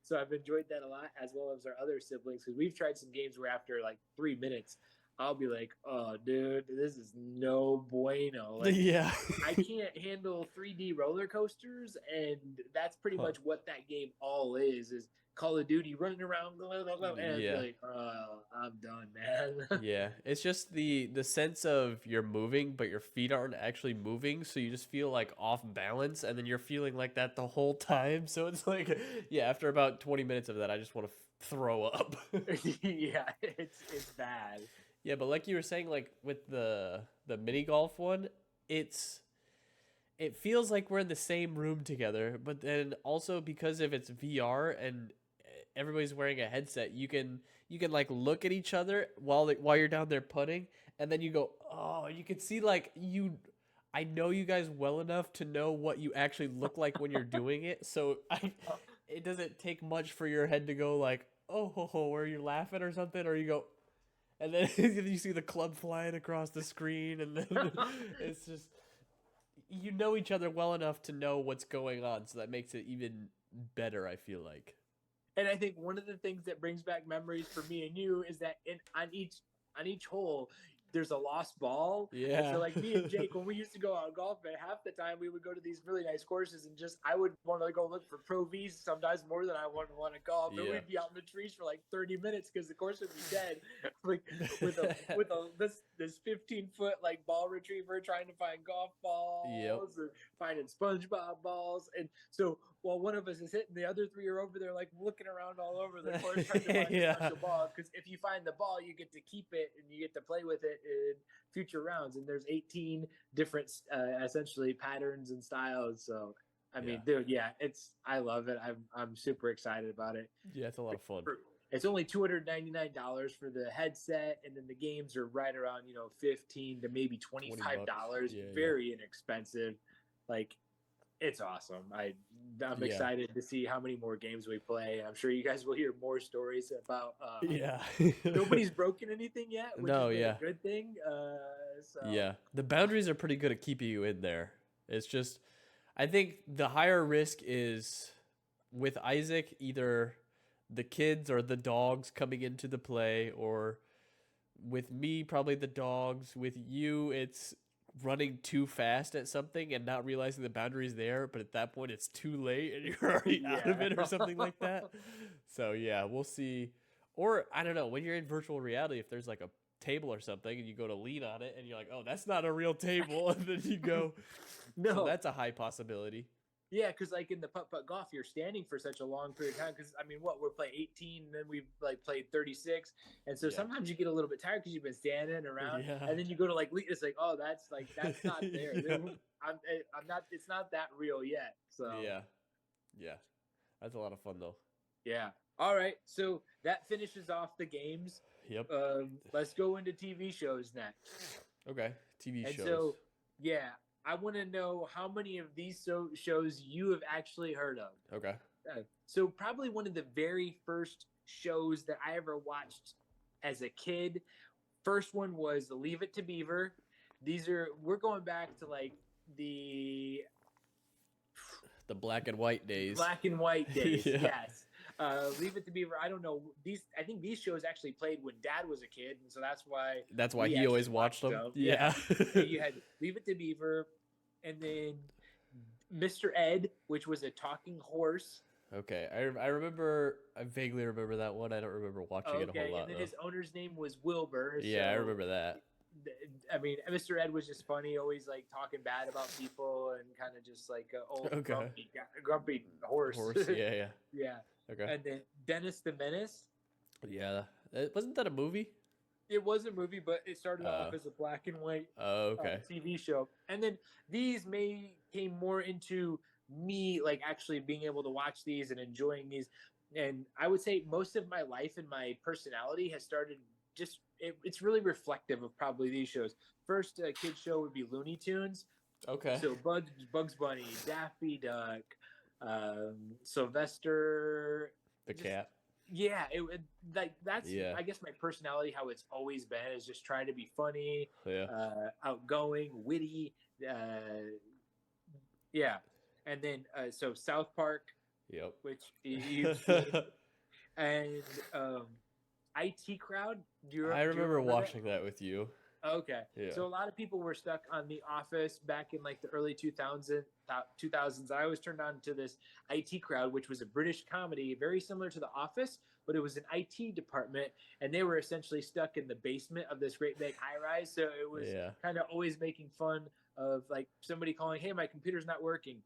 So I've enjoyed that a lot, as well as our other siblings, because we've tried some games where after like 3 minutes, I'll be like, "Oh, dude, this is no bueno." Like, Yeah. I can't handle 3D roller coasters, and that's pretty Huh. much what that game all is Call of Duty running around, blah, blah, blah, and I'd be Yeah. like, "Oh, I'm done, man." Yeah, it's just the sense of you're moving, but your feet aren't actually moving, so you just feel like off balance, and then you're feeling like that the whole time. So it's like, yeah, after about 20 minutes of that, I just want to throw up. Yeah, it's bad. Yeah, but like you were saying, like with the mini golf one, it's it feels like we're in the same room together, but then also because if it's VR and everybody's wearing a headset, you can like look at each other while you're down there putting, and then you go, oh, you can see like you. I know you guys well enough to know what you actually look like when you're doing it, so it doesn't take much for your head to go like, oh, ho, ho, where you're laughing or something, or you go, and then you see the club flying across the screen, and then it's just you know each other well enough to know what's going on, so that makes it even better. I feel like. And I think one of the things that brings back memories for me and you is that on each hole there's a lost ball. And so Yeah. like me and Jake, when we used to go out golfing, half the time we would go to these really nice courses and just I would want to go look for Pro Vs sometimes more than I would want to golf. And Yeah. we'd be out in the trees for like 30 minutes because the course would be dead. Like with a this 15-foot like ball retriever trying to find golf Yep. balls or finding SpongeBob balls. And so while one of us is hitting, the other three are over there like looking around all over the course trying to find a special ball. Because if you find the ball, you get to keep it and you get to play with it in future rounds. And there's 18 different essentially patterns and styles. So I mean, Yeah. dude, yeah, I love it. I'm super excited about it. Yeah, it's a lot of fun. It's only $299 for the headset, and then the games are right around 15 to maybe $25. Yeah, yeah. Very inexpensive. Like it's awesome. I'm Yeah. excited to see how many more games we play. I'm sure you guys will hear more stories about. Yeah. Nobody's broken anything yet, which No, is yeah. a good thing. So Yeah. The boundaries are pretty good at keeping you in there. It's just I think the higher risk is with Isaac either the kids or the dogs coming into the play, or with me probably the dogs. With you it's running too fast at something and not realizing the boundaries there, but at that point it's too late and you're already out of yeah. it or something like that. So yeah, we'll see. Or I don't know, when you're in virtual reality, if there's like a table or something and you go to lean on it and you're like, oh, that's not a real table, and then you go, No. so that's a high possibility. Yeah, because like in the putt golf, you're standing for such a long period of time. Because I mean, what we're playing 18, and then we've like played 36, and so Yeah. sometimes you get a little bit tired because you've been standing around, Yeah. and then you go to like it's like, oh, that's not there. Yeah. I'm not. It's not that real yet. So Yeah. Yeah. That's a lot of fun though. yeah. All right, so that finishes off the games. Yep. Let's go into TV shows next. Okay. TV And shows. so, yeah, I want to know how many of these shows you have actually heard of. Okay. So probably one of the very first shows that I ever watched as a kid. First one was Leave It to Beaver. We're going back to like the black and white days. Black and white days. Yeah. Yes. Leave It to Beaver. I don't know. I think these shows actually played when Dad was a kid, and so that's why he always watched them. Yeah. You had Leave It to Beaver, and then Mr. Ed, which was a talking horse. Okay, I vaguely remember that one. I don't remember watching it a whole lot. And then though. his owner's name was Wilbur. Yeah, I remember that. I mean, Mr. Ed was just funny, always like talking bad about people and kind of just like an old grumpy horse. Yeah. Yeah. Okay. And then Dennis the Menace. Yeah, wasn't that a movie? It was a movie, but it started off as a black and white TV show. And then these came more into me like actually being able to watch these and enjoying these. And I would say most of my life and my personality has started just it's really reflective of probably these shows. First kids show would be Looney Tunes. Okay. So Bugs Bunny, Daffy Duck, Sylvester the cat. Yeah, that's I guess my personality, how it's always been, is just try to be funny, outgoing, witty, yeah. And then so South Park Yep. which you've seen, and IT Crowd. I Do you remember remember that? watching that with you. Okay. Yeah. So a lot of people were stuck on The Office back in like the early 2000s. I was turned on to this IT Crowd, which was a British comedy, very similar to The Office, but it was an IT department, and they were essentially stuck in the basement of this great big high rise. So it was Yeah. kind of always making fun of like somebody calling, "Hey, my computer's not working.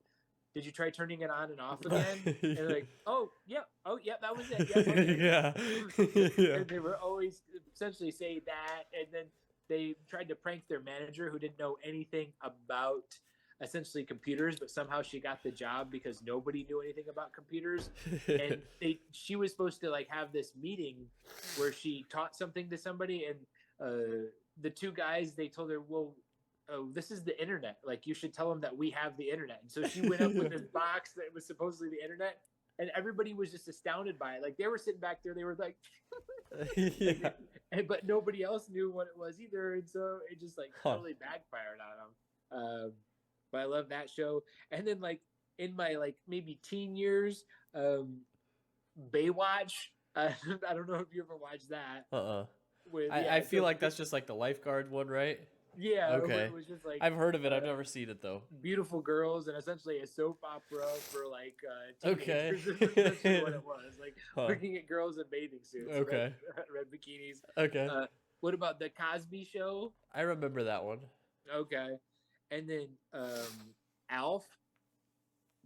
Did you try turning it on and off again?" And they're like, oh, yeah, that was it. Yep, okay. Yeah. Yeah. And they were always essentially say that, and then they tried to prank their manager who didn't know anything about essentially computers, but somehow she got the job because nobody knew anything about computers. And she was supposed to like have this meeting where she taught something to somebody, and the two guys, they told her, well, oh, this is the internet. Like, you should tell them that we have the internet. And so she went up with this box that was supposedly the internet, and everybody was just astounded by it. Like, they were sitting back there, they were like, Yeah. but nobody else knew what it was either, and so it just like Huh. totally backfired on them. But I love that show. And then like in my like maybe teen years, Baywatch. I don't know if you ever watched that. Uh-uh. With I yeah, feel so like that's just like the lifeguard one, right? yeah, where Okay. it was just like I've heard of it. I've uh, never seen it though. beautiful girls and essentially a soap opera for like Okay. teenagers. Is essentially what it was. Like Huh. looking at girls in bathing suits, Okay. red bikinis. Okay. What about the Cosby Show? I remember that one. Okay, and then Alf.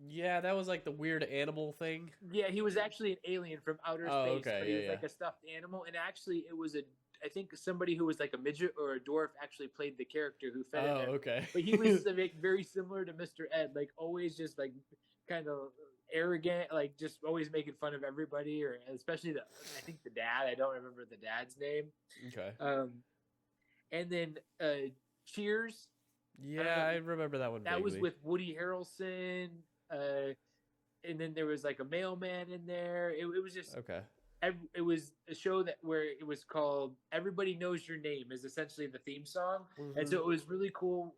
Yeah, that was like the weird animal thing. Yeah, he was actually an alien from outer Oh, space, okay. but he was Yeah, like a stuffed animal, and actually it was a I think somebody who was like a midget or a dwarf actually played the character who yeah. fed him. Oh, okay. But he was like very similar to Mr. Ed, like always just like kind of arrogant, like just always making fun of everybody, or especially I think the dad. I don't remember the dad's name. Okay. Um, and then Cheers. I don't know. Yeah, I remember that one That was vaguely. with Woody Harrelson. And then there was like a mailman in there. It was just Okay. it was a show that where it was called "Everybody Knows Your Name" is essentially the theme song, and so it was really cool.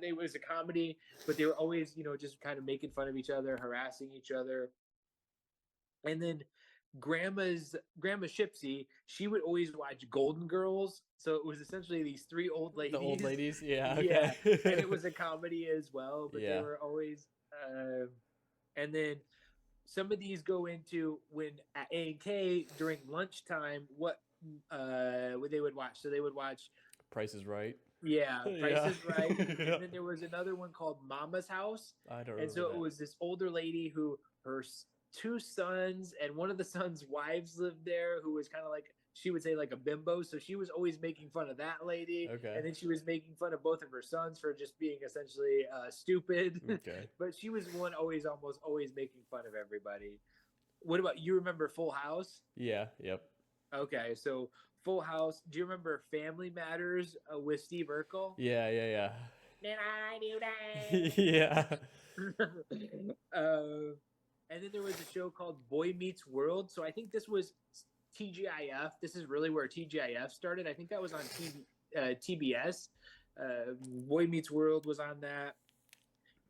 It was a comedy, but they were always just kind of making fun of each other, harassing each other, and then grandma Shipsy, she would always watch Golden Girls, so it was essentially these three old The old ladies. ladies. Yeah. Yeah, Okay. and it was a comedy as well, but they Yeah. were always. And then some of these go into when at A&K during lunchtime, what they would watch. So they would watch, Price is Right. yeah, Price Yeah. is Right. Yeah. And then there was another one called Mama's House. I don't And remember so it that. was this older lady who her two sons and one of the sons' wives lived there, who was kind of like, she would say like a bimbo. So she was always making fun of that lady. Okay. And then she was making fun of both of her sons for just being essentially stupid. Okay. But she was one almost always making fun of everybody. What about you? Remember Full House? Yeah. Yep. Okay, so Full House. Do you remember Family Matters with Steve Urkel? Yeah. Yeah. Did I do Yeah. that? Yeah. And then there was a show called Boy Meets World. So I think this was TGIF. This is really where TGIF started. I think that was on TBS. Boy Meets World was on that.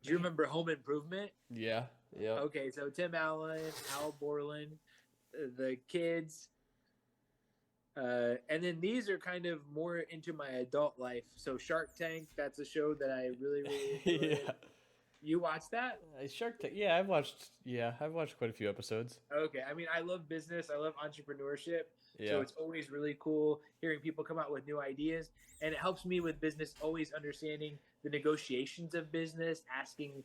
Do you remember Home Improvement? Yeah. Yeah. Okay, so Tim Allen, Hal Borland, the kids. And then these are kind of more into my adult life. So Shark Tank, that's a show that I really, really enjoyed. Yeah. You watched that? Shark Tank. Yeah, I've watched. Yeah, I've watched quite a few episodes. Okay. I mean, I love business. I love entrepreneurship. Yeah. So it's always really cool hearing people come out with new ideas. And it helps me with business, always understanding the negotiations of business, asking,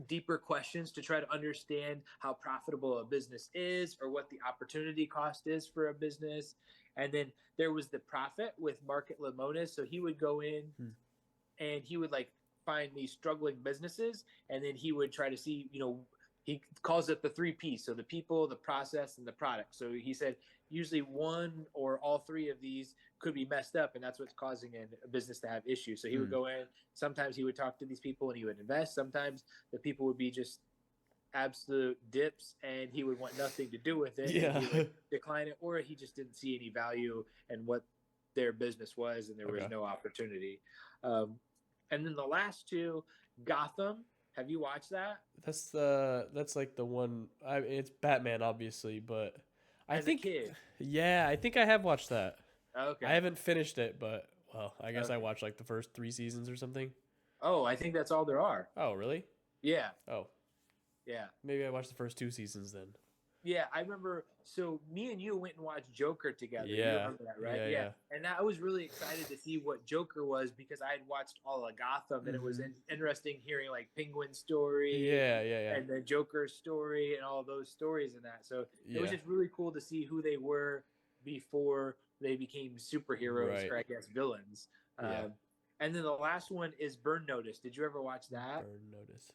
deeper questions to try to understand how profitable a business is or what the opportunity cost is for a business. And then there was The Prophet with Market Lemonis. So he would go in and he would like find these struggling businesses, and then he would try to see, he calls it the 3 P's. So the people, the process, and the product. So he said usually one or all three of these could be messed up, and that's what's causing a business to have issues. So he would go in. Sometimes he would talk to these people and he would invest. Sometimes the people would be just absolute dips and he would want nothing to do with it. Yeah. And he would decline it, or he just didn't see any value in what their business was, and there was no opportunity. And then the last two, Gotham. Have you watched that That's like the one. It's Batman, obviously, but I as a think, kid? yeah, I think I have watched that. I Okay. haven't finished it, but well, I guess I Okay. watched like the first 3 seasons or something. Oh, I think that's all there are. Oh, really? Yeah. Oh, Yeah. maybe I watched the first 2 seasons then. Yeah, I remember. So me and you went and watched Joker together. You Yeah, remember that, right? yeah, Yeah. yeah. And I was really excited to see what Joker was because I had watched all of Gotham, and it was Mm-hmm. interesting hearing like Penguin's story Yeah, yeah, yeah, and the Joker's story and all those stories and that. So it was yeah. just really cool to see who they were before they became superheroes, Right. or I guess villains. Yeah. Um, and then the last one is Burn Notice. Did you ever watch that? Burn notice.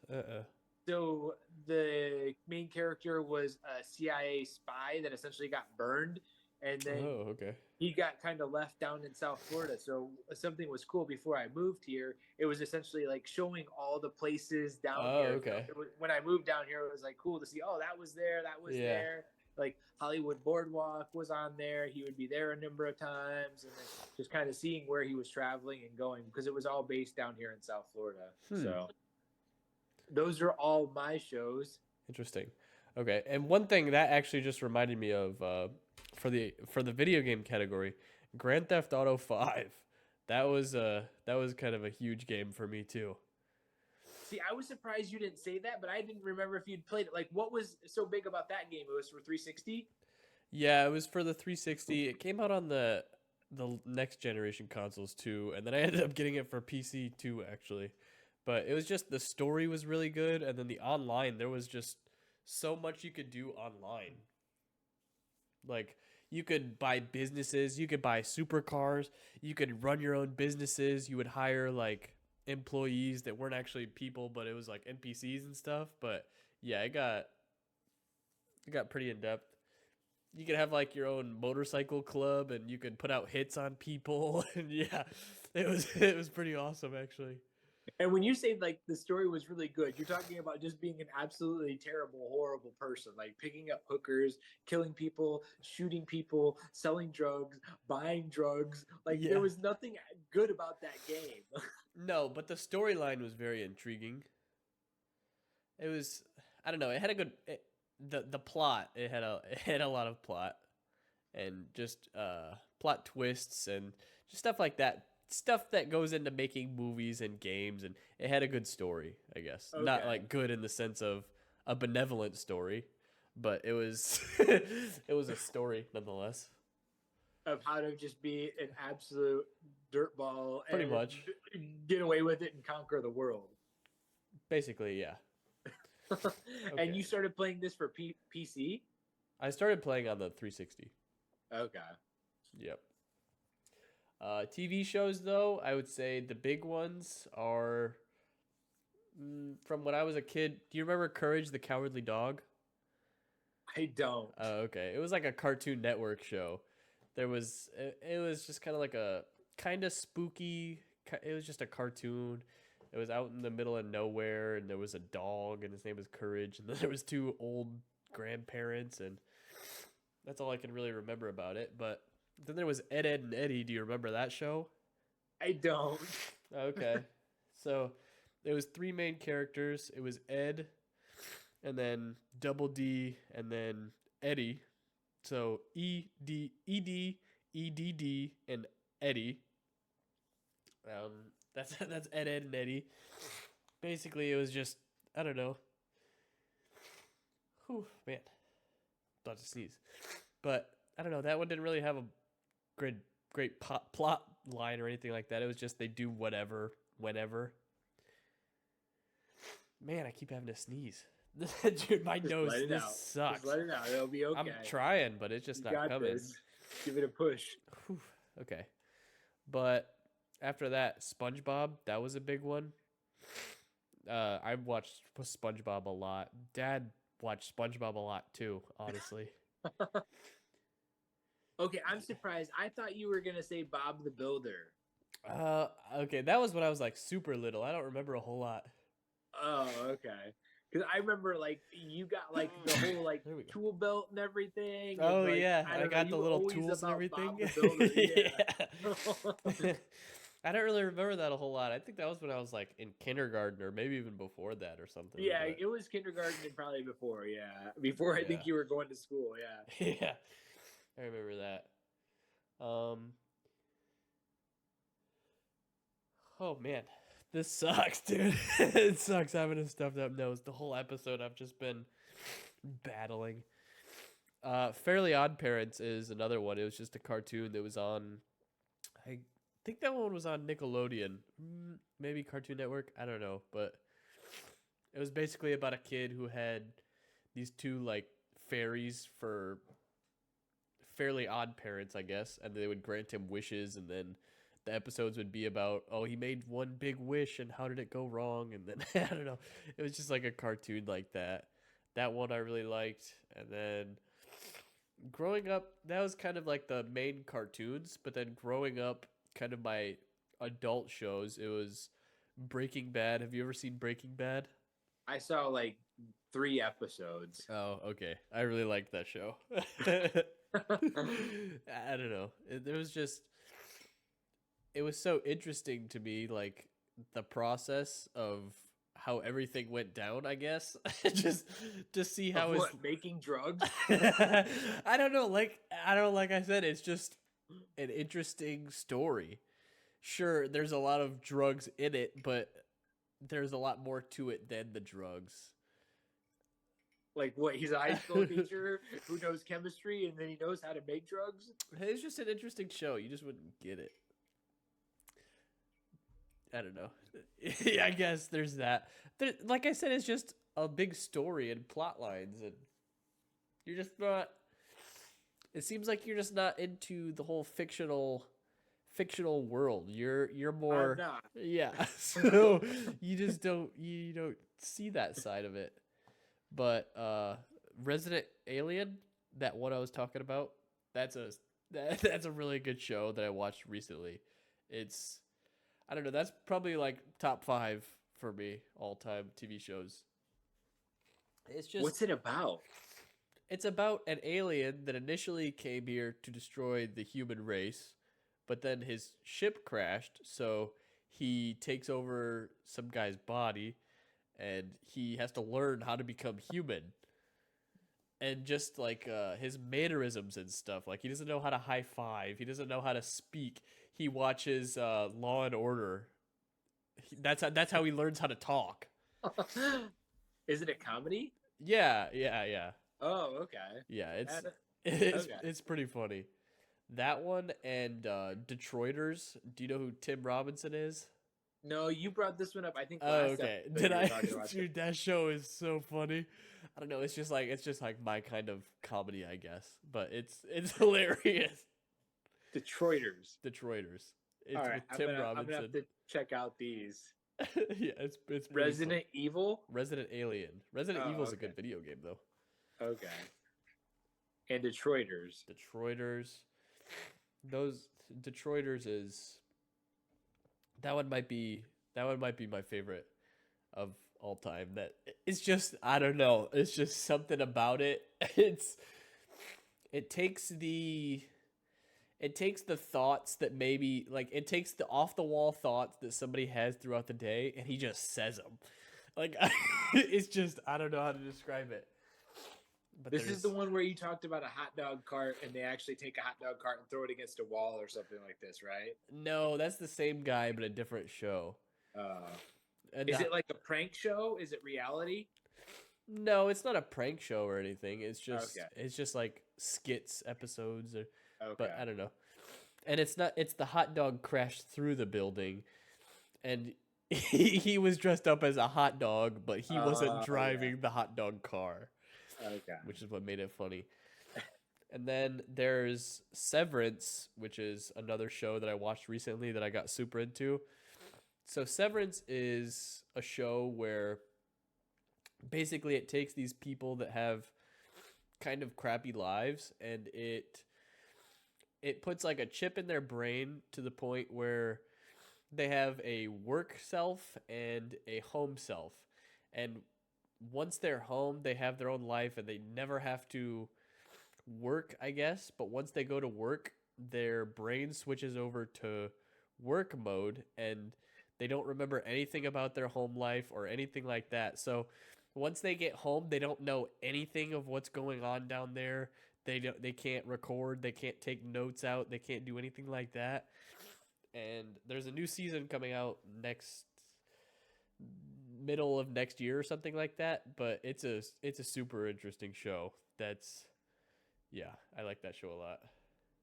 So the main character was a CIA spy that essentially got burned, and then Oh, okay. he got kind of left down in South Florida. So something was cool before I moved here. It was essentially like showing all the places down Oh, here. So okay. when I moved down here, it was like cool to see. Oh, that was there. That was Yeah. there. Like Hollywood Boardwalk was on there. He would be there a number of times, and then just kind of seeing where he was traveling and going because it was all based down here in South Florida. Hmm. So those are all my shows. Interesting. Okay, and one thing that actually just reminded me of for the video game category, Grand Theft Auto 5. That was kind of a huge game for me too. See, I was surprised you didn't say that, but I didn't remember if you'd played it. Like, what was so big about that game? It was for 360? Yeah, it was for the 360. It came out on the next generation consoles too, and then I ended up getting it for PC too actually. But it was just the story was really good, and then the online there was just so much you could do online. Like you could buy businesses, you could buy supercars, you could run your own businesses, you would hire like employees that weren't actually people, but it was like NPCs and stuff. But yeah, it got pretty in depth. You could have like your own motorcycle club and you could put out hits on people and yeah, it was pretty awesome actually. And when you say like the story was really good, you're talking about just being an absolutely terrible, horrible person, like picking up hookers, killing people, shooting people, selling drugs, buying drugs. Like there Yeah. was nothing good about that game. No, but the storyline was very intriguing. It was I don't know, it had a good the plot, it had a lot of plot and just plot twists and just stuff like that. Stuff that goes into making movies and games, and it had a good story, I guess. Not Okay. like good in the sense of a benevolent story, but it was it was a story nonetheless. Of how to just be an absolute dirtball Pretty and much. get away with it and conquer the world. Basically, yeah. And Okay. you started playing this for PC? I started playing on the 360. Okay. Yep. TV shows, though, I would say the big ones are from when I was a kid. Do you remember Courage the Cowardly Dog? I don't. Oh, okay. It was like a Cartoon Network show. It was just kind of like a kind of spooky. It was just a cartoon. It was out in the middle of nowhere, and there was a dog, and his name was Courage, and then there was two old grandparents, and that's all I can really remember about it. But then there was Ed, Ed, and Eddie. Do you remember that show? I don't. Okay. So there was three main characters. It was Ed, and then Double D, and then Eddie. So ED, and Eddie. That's Ed, Ed, and Eddie. Basically, it was just I don't know. Whew, man, about to sneeze. But I don't know. That one didn't really have a great plot line or anything like that. It was just they do whatever whenever. Man, I keep having to sneeze. Dude, my Just nose let it this out. sucks. Just let it out. It'll be okay. I'm trying, but it's just You not got coming. this. Give it a push. Whew, okay. But after that, SpongeBob, that was a big one. I watched SpongeBob a lot. Dad watched SpongeBob a lot too, honestly. Okay, I'm surprised. I thought you were gonna say Bob the Builder. Okay, that was when I was like super little. I don't remember a whole lot. Oh, okay. Because I remember like you got like the whole like There we go. tool belt and everything. And, Oh like yeah, I I don't know, got you the were little always tools and about everything. Bob the Builder. Yeah. Yeah. I don't really remember that a whole lot. I think that was when I was like in kindergarten or maybe even before that or something. Yeah, But it was kindergarten and probably before. Yeah, before I think yeah, you were going to school. Yeah. yeah, I remember that. Um, oh man, this sucks, dude. It sucks having a stuffed up nose. The whole episode I've just been battling. Fairly Odd Parents is another one. It was just a cartoon that was on. I think that one was on Nickelodeon, maybe Cartoon Network. I don't know, but it was basically about a kid who had these two like fairies for fairly odd parents, I guess, and they would grant him wishes, and then the episodes would be about, oh, he made one big wish, and how did it go wrong? And then I don't know, it was just like a cartoon like that. That one I really liked, and then growing up, that was kind of like the main cartoons, but then growing up, kind of my adult shows, it was Breaking Bad. Have you ever seen Breaking Bad? I saw like 3 episodes. Oh, okay. I really liked that show. I don't know. There was just it was so interesting to me, like the process of how everything went down, I guess. Just to see Of how his what, making drugs? I don't know, I don't know, like I said, it's just an interesting story. Sure, there's a lot of drugs in it, but there's a lot more to it than the drugs. Like what? He's a high school teacher who knows chemistry and then he knows how to make drugs. It's just an interesting show. You just wouldn't get it. I don't know. Yeah, I guess there's that. Like I said, it's just a big story and plot lines, and you're just not. It seems like you're just not into the whole fictional world. You're I'm more, not. yeah. So you don't see that side of it. But Resident Alien, that one I was talking about, that's a that's a really good show that I watched recently. It's I don't know, that's probably like top 5 for me all time TV shows. It's just What's it about? it's about an alien that initially came here to destroy the human race, but then his ship crashed, so he takes over some guy's body and he has to learn how to become human. And just like his mannerisms and stuff, like he doesn't know how to high five, he doesn't know how to speak. He watches Law and Order. That's how he learns how to talk. Is it a comedy? Yeah, yeah, yeah. Oh, okay. Yeah, it's That- it's okay. it's pretty funny. That one and Detroiters. Do you know who Tim Robinson is? No, you brought this one up. I think Oh, last okay. episode Did you were I? talking about. Dude, that show is so funny. I don't know. It's just like my kind of comedy, I guess. But it's hilarious. Detroiters. Detroiters. All It's right, with Tim I'm gonna have Robinson. to check out these. Yeah, it's pretty fun. Resident Evil. Resident Alien. Resident Oh, Evil's a okay. good video game though. Okay. And Detroiters. Detroiters. Those Detroiters is that one might be my favorite of all time. That it's just I don't know. It's just something about it. It takes the it takes the thoughts that maybe like it takes the off the wall thoughts that somebody has throughout the day and he just says them. Like it's just I don't know how to describe it. But This is the there's one where you talked about a hot dog cart and they actually take a hot dog cart and throw it against a wall or something like this, right? no, that's the same guy but a different show. Uh, And is it like a prank show? Is it reality? no, it's not a prank show or anything. Okay. It's just like skits episodes or but Okay. I don't know. And it's not it's the hot dog crashed through the building and he was dressed up as a hot dog, but he wasn't driving the hot dog car, Okay. which is what made it funny. And then there's Severance, which is another show that I watched recently that I got super into. So Severance is a show where basically it takes these people that have kind of crappy lives and it puts like a chip in their brain to the point where they have a work self and a home self. And once they're home, they have their own life and they never have to work, I guess. But once they go to work, their brain switches over to work mode, and they don't remember anything about their home life or anything like that. So once they get home, they don't know anything of what's going on down there. They can't record, they can't take notes out, they can't do anything like that. And there's a new season coming out next middle of next year or something like that, but it's a super interesting show. That's yeah, I like that show a lot.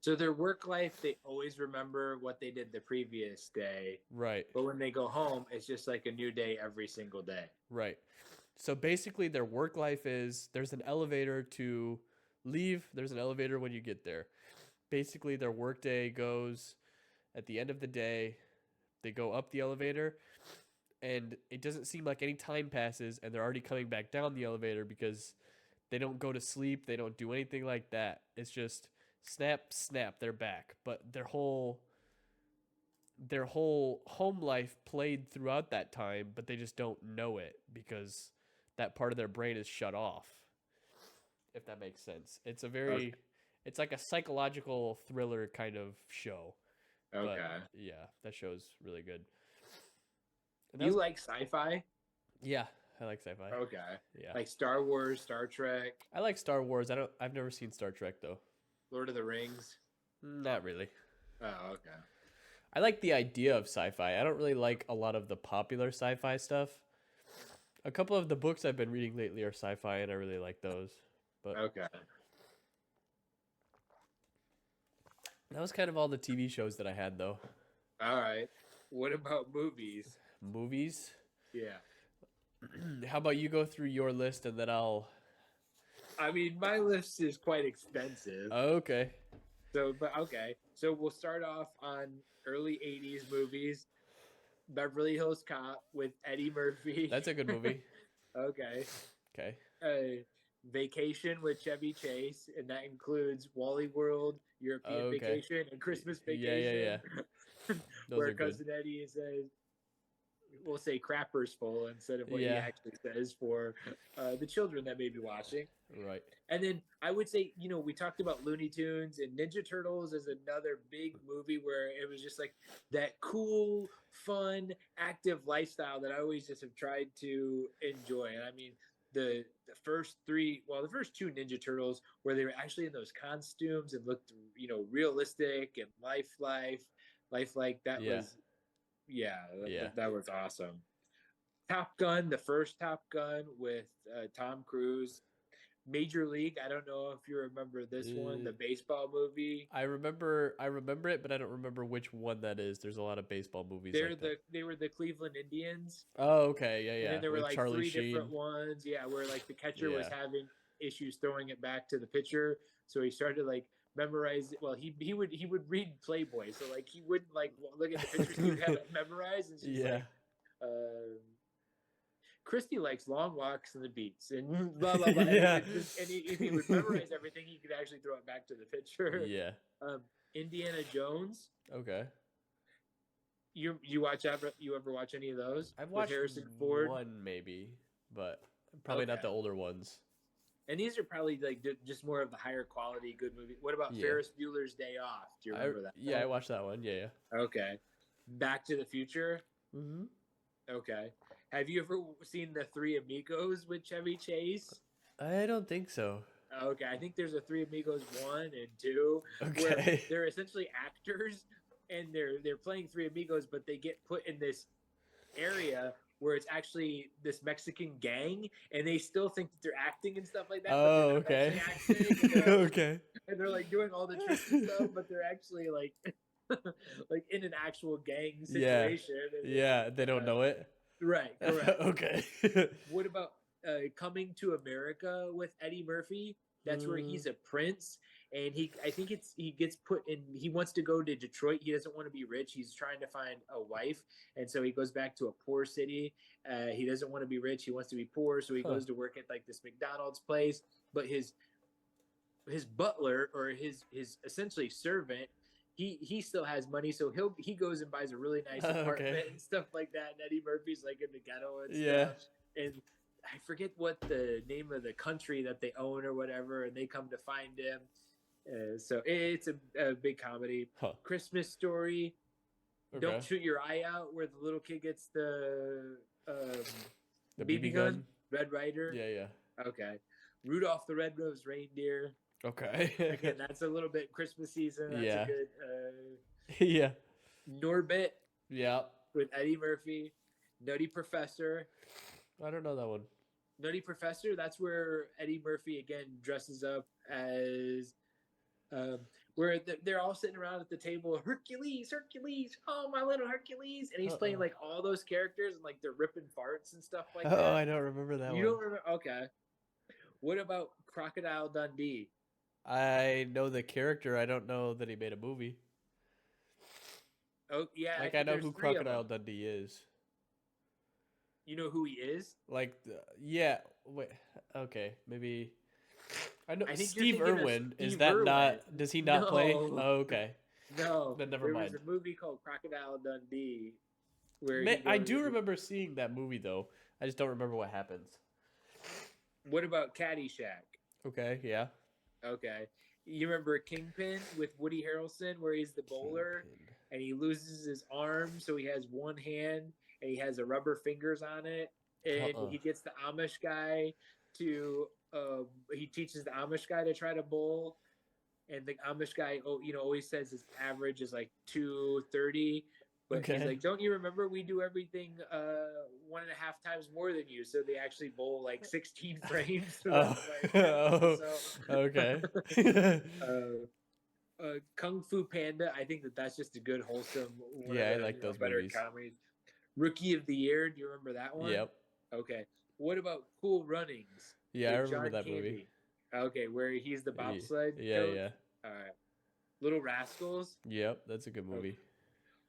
So their work life, they always remember what they did the previous day. Right. But when they go home, it's just like a new day every single day. Right. So basically their work life is there's an elevator to leave, there's an elevator when you get there. Basically their work day goes at the end of the day, they go up the elevator and it doesn't seem like any time passes and they're already coming back down the elevator because they don't go to sleep, they don't do anything like that. It's just snap, snap, they're back. But their whole home life played throughout that time, but they just don't know it because that part of their brain is shut off. If that makes sense. Okay. It's like a psychological thriller kind of show. But Okay. yeah, that show's really good. And You like sci-fi? yeah, I like sci-fi. Okay. Yeah. Like Star Wars, Star Trek, I like Star Wars. I've never seen Star Trek though. Lord of the Rings. Not really. Oh, okay. I like the idea of sci-fi. I don't really like a lot of the popular sci-fi stuff. A couple of the books I've been reading lately are sci-fi and I really like those. But Okay. that was kind of all the TV shows that I had though. All right. What about movies? Movies? Yeah. How about you go through your list and then I'll I mean, my list is quite expensive. oh, okay. So, but okay. So we'll start off on early 80s movies. Beverly Hills Cop with Eddie Murphy. That's a good movie. Okay. Okay. Vacation with Chevy Chase, and that includes Wally World, European Okay. Vacation, and Christmas Yeah, yeah, Vacation. Those Where are good. Cousin Eddie says, we'll say crappers full instead of what he Yeah. actually says for the children that may be watching. Right. And then I would say, we talked about Looney Tunes, and Ninja Turtles is another big movie where it was just like that cool, fun, active lifestyle that I always just have tried to enjoy. And I mean, the first two Ninja Turtles where they were actually in those costumes and looked, realistic and lifelike. That Yeah. was, yeah, Yeah. that was awesome. Top Gun, the first Top Gun with Tom Cruise. Major League. I don't know if you remember this one, the baseball movie. I remember it, but I don't remember which one that is. There's a lot of baseball movies like that. They were the Cleveland Indians. Oh, okay. Yeah, And yeah. then there were With like Charlie three Sheen. different ones. Yeah, where like the catcher was Yeah. having issues throwing it back to the pitcher, so he started like memorize it. Well, he would read Playboy, so like he wouldn't like look at the pictures, he would have it memorized, and she's Yeah. like, Christy likes long walks and the beats and blah blah blah. Yeah. And if he would memorize everything, he could actually throw it back to the pitcher. Yeah. Indiana Jones. Okay. You ever watch any of those? I've With watched Harrison Ford. one maybe, but probably not Okay. the older ones. And these are probably like just more of the higher quality good movies. What about Yeah. Ferris Bueller's Day Off? Do you remember that? Yeah, I watched that one. Yeah, yeah. Okay. Back to the Future. Mm-hmm. Okay. Have you ever seen the Three Amigos with Chevy Chase? I don't think so. Okay, I think there's a Three Amigos 1 and 2 where Okay. they're essentially actors and they're playing Three Amigos, but they get put in this area where it's actually this Mexican gang, and they still think that they're acting and stuff like that. Oh, but they're okay. not actually acting, and Okay. and they're like doing all the tricks and stuff, but they're actually like like in an actual gang situation. And, Yeah, they don't know it. Right, correct. Okay. What about Coming to America with Eddie Murphy? That's where he's a prince, and he gets put in. He wants to go to Detroit. He doesn't want to be rich. He's trying to find a wife, and so he goes back to a poor city. He doesn't want to be rich. He wants to be poor, so he goes to work at like this McDonald's place. But his butler, or his essentially servant, he still has money, so he goes and buys a really nice apartment and stuff like that. And Eddie Murphy's like in the ghetto and stuff. And I forget what the name of the country that they own or whatever, and they come to find him. So it's a big comedy. Huh. Christmas Story. Don't Okay. Shoot Your Eye Out, where the little kid gets The BB BB gun. gun. Red Rider. Yeah, yeah. Okay. Rudolph the Red-Nosed Reindeer. Okay. Again, that's a little bit Christmas season. That's a Yeah. good Yeah. Norbit Yeah. with Eddie Murphy. Nutty Professor. I don't know that one. Nutty Professor, that's where Eddie Murphy again dresses up as where they're all sitting around at the table. Hercules, Hercules, oh my little Hercules, and he's playing Uh-oh. like all those characters and like they're ripping farts and stuff like Oh, that. I don't remember that You one. don't remember? Okay. What about Crocodile Dundee? I know the character. I don't know that he made a movie. Oh yeah, I Like I think know there's who three of Crocodile them. Dundee is. You know who he is? Like, yeah. Wait. Okay, maybe. I know I think you're Steve thinking of Irwin. Is Steve that Irwin. not? Does he not play? No, Oh, okay. no. Then never There was a mind. movie called Crocodile Dundee where he I goes. do remember seeing that movie though. I just don't remember what happens. What about Caddyshack? Okay. Yeah. Okay. You remember Kingpin with Woody Harrelson where he's the bowler Kingpin. and he loses his arm, so he has one hand and he has the rubber fingers on it, and Uh-uh. he gets the Amish guy to he teaches the Amish guy to try to bowl, and the Amish guy always says his average is like 230. But he's Okay. like, don't you remember we do everything 1.5 times more than you? So they actually bowl like 16 frames throughout like Oh. so Okay. Kung Fu Panda, I think that's just a good wholesome one of Yeah, I the like those better movies. comedies. Rookie of the Year, do you remember that one? Yep. Okay. What about Cool Runnings Yeah, I with remember John that movie. Candy? Okay, where he's the bobsled Yeah, coach. yeah. All right. Little Rascals, Yep, that's a good movie.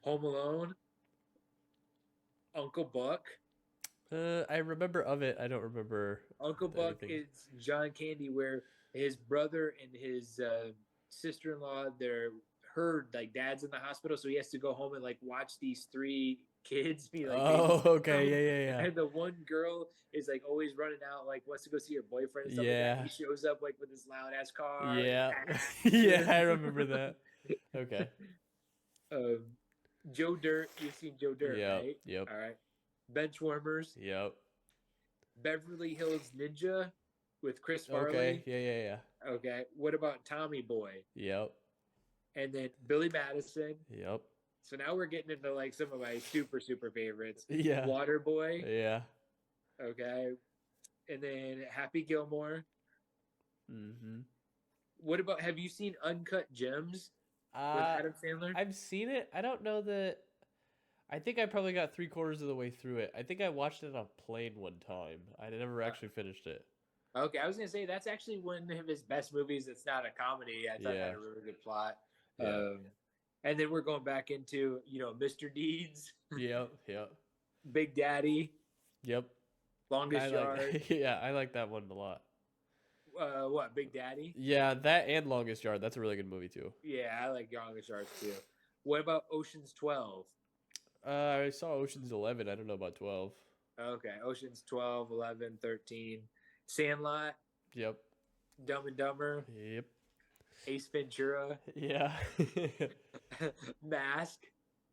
Home Alone, Uncle Buck. I remember of it. I don't remember Uncle Buck anything. is John Candy, where his brother and his sister-in-law, her like dad's in the hospital, so he has to go home and like watch these three kids be like Oh, babies. okay. Yeah, yeah, And the one girl is like always running out, like wants to go see her boyfriend and stuff like that. yeah. And he shows up like with his loud ass car. Yeah. And, Yeah, I remember that. Okay. um, Joe Dirt, you've seen Joe Dirt, Yep. right? Yep. All right. Benchwarmers, Yep. Beverly Hills Ninja with Chris Okay. Farley. Yeah, yeah, yeah. Okay. What about Tommy Boy? Yep. And then Billy Madison. Yep. So now we're getting into like some of my super favorites. Yeah. Waterboy. Yeah. Okay. And then Happy Gilmore. Mm-hmm. What about, have you seen Uncut Gems with Adam Sandler? I've seen it. I don't know that. I think I probably got 3/4 of the way through it. I think I watched it on a plane one time. I never actually finished it. Okay, I was gonna say that's actually one of his best movies. It's not a comedy. I thought it had a really good plot. Yeah. And then we're going back into Mr. Deeds, Yep. Yep. Big Daddy, Yep. Longest Yard. Yeah, I like that one a lot. What, Big Daddy? Yeah, that and Longest Yard. That's a really good movie too. Yeah, I like Longest Yard too. What about Ocean's 12? I saw Ocean's 11. I don't know about 12. Okay, Ocean's 12, 11, 13. Sandlot, Yep. Dumb and Dumber, Yep. Ace Ventura, Yeah. Mask,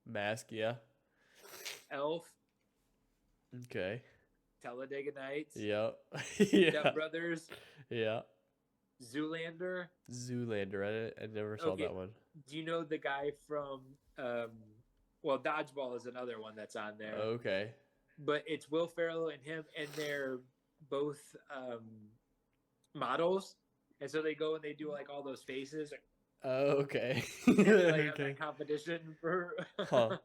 Mask, yeah. Elf, Okay. Talladega Nights, Yep. Step Yeah. Brothers, Yeah. Zoolander. Zoolander. I never saw Okay. that one. Do you know the guy from Dodgeball is another one that's on there. Okay. But it's Will Ferrell and him, and they're both models. And so they go and they do like all those faces. Okay. And they like have Okay. that competition for Huh.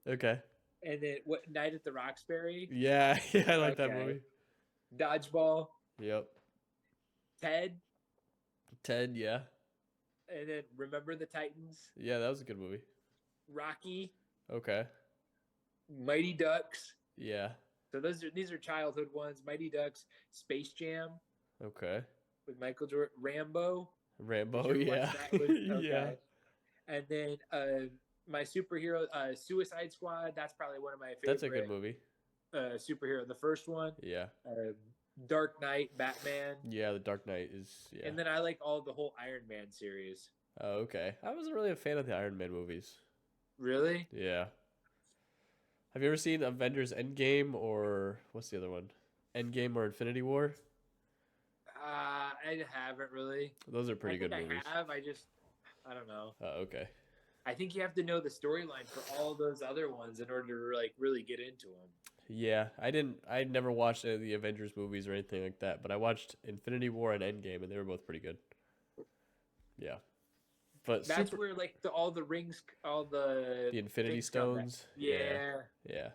Okay. And then what, Night at the Roxbury? Yeah. Yeah, I like that Okay. movie. Dodgeball, Yep. Ted, 10, yeah. and then Remember the Titans, Yeah, that was a good movie. Rocky, Okay. Mighty Ducks. Yeah. So these are childhood ones. Mighty Ducks, Space Jam Okay. with Michael Jordan, Rambo. Rambo, Did you ever yeah. watch that with- okay. Yeah. And then my superhero, Suicide Squad. That's probably one of my favorite. That's a good movie. Superhero. The first one, Yeah. Dark Knight, Batman. Yeah, The Dark Knight is, yeah. And then I like all the whole Iron Man series. Oh, okay. I wasn't really a fan of the Iron Man movies. Really? Yeah. Have you ever seen Avengers Endgame or what's the other one? Endgame or Infinity War? I haven't really. Those are I pretty think good I movies. have. I don't know. Okay. I think you have to know the storyline for all those other ones in order to like really get into them. Yeah, I didn't. I never watched any of the Avengers movies or anything like that, but I watched Infinity War and Endgame, and they were both pretty good. Yeah, but That's super where like all the rings, all the the Infinity things come back. Stones. Yeah, Yeah, yeah,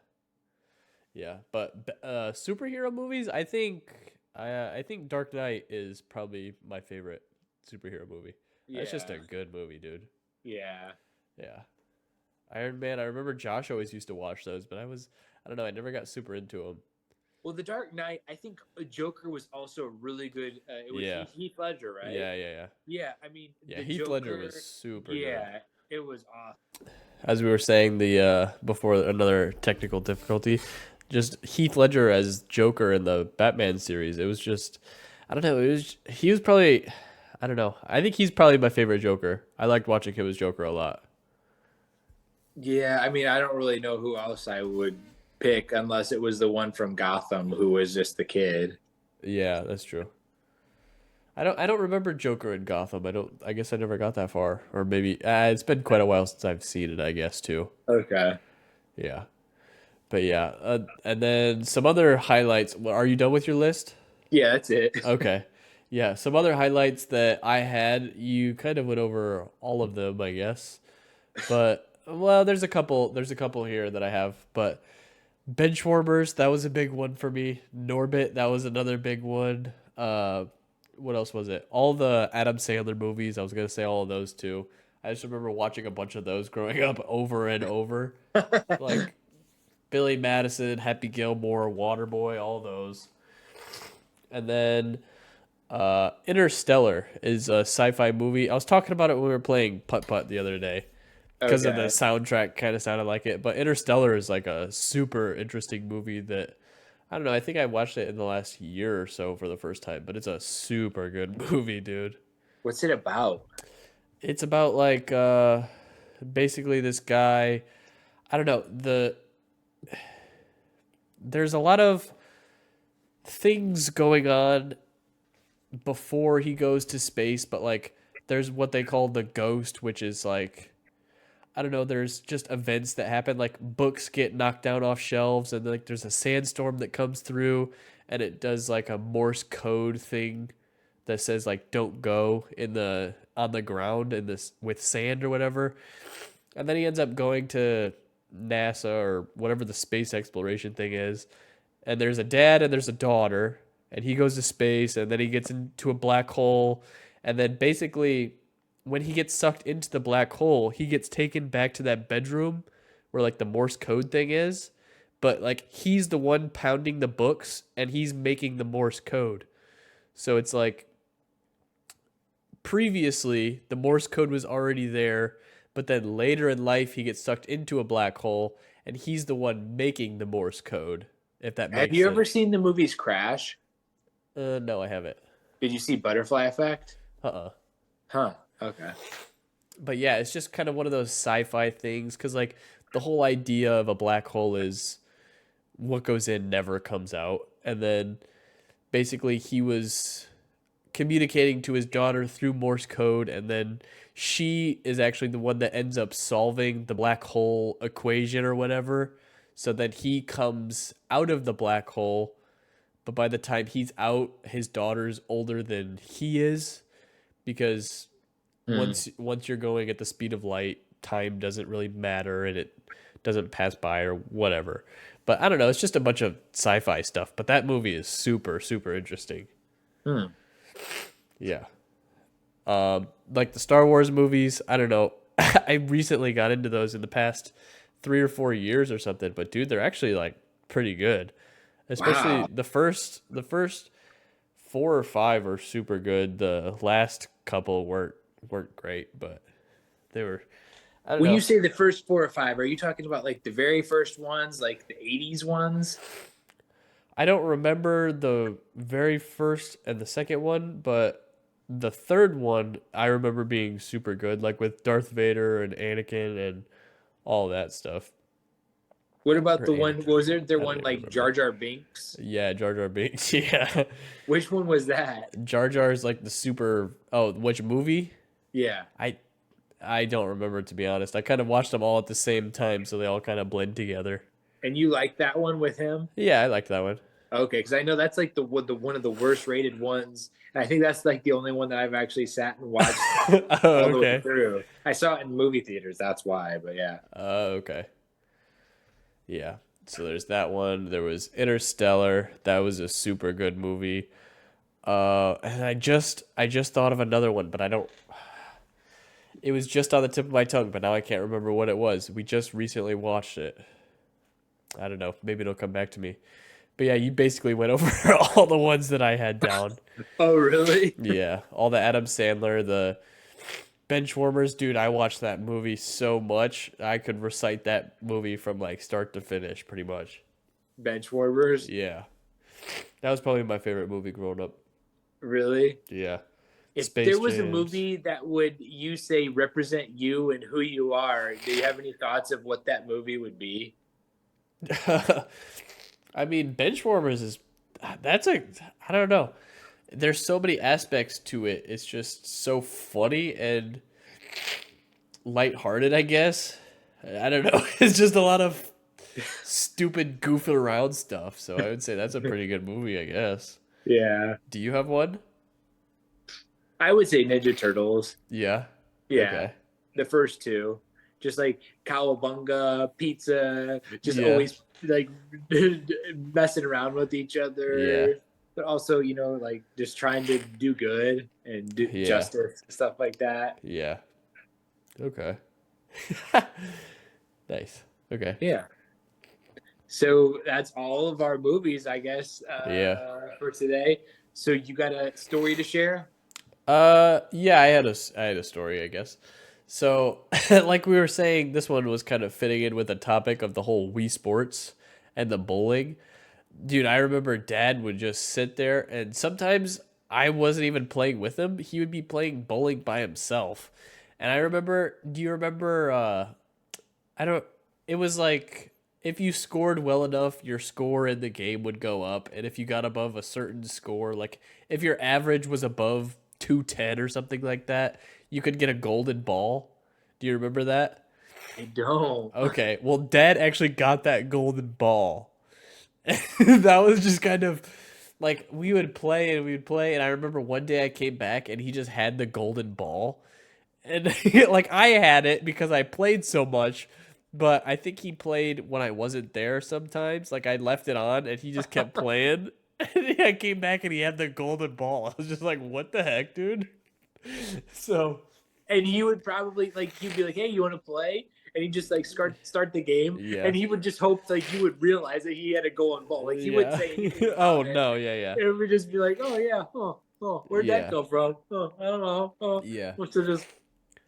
yeah. But superhero movies, I think Dark Knight is probably my favorite superhero movie. That's just yeah, a good movie, dude. yeah. Yeah. Iron Man. I remember Josh always used to watch those, but I don't know. I never got super into them. Well, The Dark Knight, I think Joker was also really good. It was Yeah, Heath Ledger, right? yeah, yeah, yeah. Yeah, I mean Yeah, the Heath Ledger was Joker. super good. Yeah, it was awesome. As we were saying the before another technical difficulty, just Heath Ledger as Joker in the Batman series. It was just I don't know. He was probably I don't know. I think he's probably my favorite Joker. I liked watching him as Joker a lot. Yeah, I mean I don't really know who else I would pick unless it was the one from Gotham who was just the kid. Yeah, that's true. I don't remember Joker in Gotham. I guess I never got that far, or maybe it's been quite a while since I've seen it. I guess too. Okay. Yeah, but yeah, and then some other highlights. Are you done with your list? Yeah, that's it. Okay. Yeah, some other highlights that I had, you kind of went over all of them, I guess. But well, there's a couple here that I have, but Benchwarmers, that was a big one for me. Norbit, that was another big one. What else was it? All the Adam Sandler movies, I was going to say all of those too. I just remember watching a bunch of those growing up over and over. Like Billy Madison, Happy Gilmore, Waterboy, all those. And then Interstellar is a sci-fi movie. I was talking about it when we were playing putt putt the other day because of the Okay. soundtrack. Kind of sounded like it, but Interstellar is like a super interesting movie that I don't know. I think I watched it in the last year or so for the first time, but it's a super good movie, dude. What's it about? It's about like basically this guy. I don't know there's a lot of things going on before he goes to space, but like there's what they call the ghost, which is like I don't know, there's just events that happen like books get knocked down off shelves and like there's a sandstorm that comes through and it does like a Morse code thing that says like don't go in the on the ground in this with sand or whatever. And then he ends up going to NASA or whatever the space exploration thing is. And there's a dad and there's a daughter, and he goes to space, and then he gets into a black hole, and then basically, when he gets sucked into the black hole, he gets taken back to that bedroom where like the Morse code thing is, but like he's the one pounding the books and he's making the Morse code. So it's like previously the Morse code was already there, but then later in life he gets sucked into a black hole and he's the one making the Morse code, if that Have makes you ever sense. seen the movies Crash? No, I haven't. Did you see Butterfly Effect? Uh-uh. Huh. Okay. But yeah, it's just kind of one of those sci-fi things because like the whole idea of a black hole is what goes in never comes out, and then basically he was communicating to his daughter through Morse code, and then she is actually the one that ends up solving the black hole equation or whatever. So then he comes out of the black hole, but by the time he's out, his daughter's older than he is because Hmm. once you're going at the speed of light, time doesn't really matter and it doesn't pass by or whatever. But I don't know, it's just a bunch of sci-fi stuff, but that movie is super interesting. Hmm. Yeah. Like the Star Wars movies, I don't know. I recently got into those in the past 3 or 4 years or something, but dude, they're actually like pretty good. Especially Wow. the first 4 or 5 are super good. The last couple weren't great, but they were I don't When you know. say the first four or five, are you talking about like the very first ones, like the '80s ones? I don't remember the very first and the second one, but the third one I remember being super good, like with Darth Vader and Anakin and all that stuff. What about or the one? Anakin. Was there I don't one even like remember. Jar Jar Binks? Yeah, Jar Jar Binks. Yeah, Which one was that? Jar Jar is like the super. Oh, which movie? Yeah. I I don't remember, to be honest. I kind of watched them all at the same time, so they all kind of blend together. And you like that one with him? Yeah, I liked that one. Okay, because I know that's like the one of the worst rated ones. And I think that's like the only one that I've actually sat and watched Oh, all the way okay. through. I saw it in movie theaters, that's why. But yeah, Okay. Yeah. So there's that one. There was Interstellar. That was a super good movie. And I just thought of another one, but I don't. It was just on the tip of my tongue, but now I can't remember what it was. We just recently watched it. I don't know. Maybe it'll come back to me. But yeah, you basically went over all the ones that I had down. oh really? Yeah, all the Adam Sandler, the Benchwarmers, dude. I watched that movie so much. I could recite that movie from like start to finish, pretty much. Bench warmers, Yeah, that was probably my favorite movie growing up. really? Yeah, If Space there was a Jams. movie that would you say represent you and who you are, do you have any thoughts of what that movie would be? I mean, Benchwarmers is that's a I don't know. There's so many aspects to it. It's just so funny and lighthearted, I guess. I don't know. It's just a lot of stupid goofing around stuff. So I would say that's a pretty good movie, I guess. Yeah, Do you have one? I would say Ninja Turtles. Yeah. Yeah, Okay. the first two, just like cowabunga, pizza, just Yeah. always like messing around with each Yeah. other, but also like just trying to do good and do Yeah. justice, stuff like that. Yeah. Okay. Nice. Okay. Yeah. So that's all of our movies, I guess, Yeah. for today. So you got a story to share? Yeah, I had a story, I guess. So, like we were saying, this one was kind of fitting in with the topic of the whole Wii Sports and the bowling. Dude, I remember Dad would just sit there, and sometimes I wasn't even playing with him. He would be playing bowling by himself. And I remember, do you remember I don't it was like if you scored well enough, your score in the game would go up, and if you got above a certain score, like if your average was above 210 or something like that, you could get a golden ball. Do you remember that? I don't. Okay, well, Dad actually got that golden ball. That was just kind of like we would play and we would play, and I remember one day I came back and he just had the golden ball, and like I had it because I played so much, but I think he played when I wasn't there sometimes. Like I left it on and he just kept playing. And I came back and he had the golden ball. I was just like, "What the heck, dude?" So And he would probably like he'd be like, "Hey, you want to play?" And he'd just like start the game, yeah, and he would just hope like you would realize that he had a goal on ball. Like he wouldn't yeah. say anything Oh about it. no, yeah, yeah, It would just be like, "Oh yeah, where'd that yeah, come from? Oh, I don't know. Oh, yeah. must have just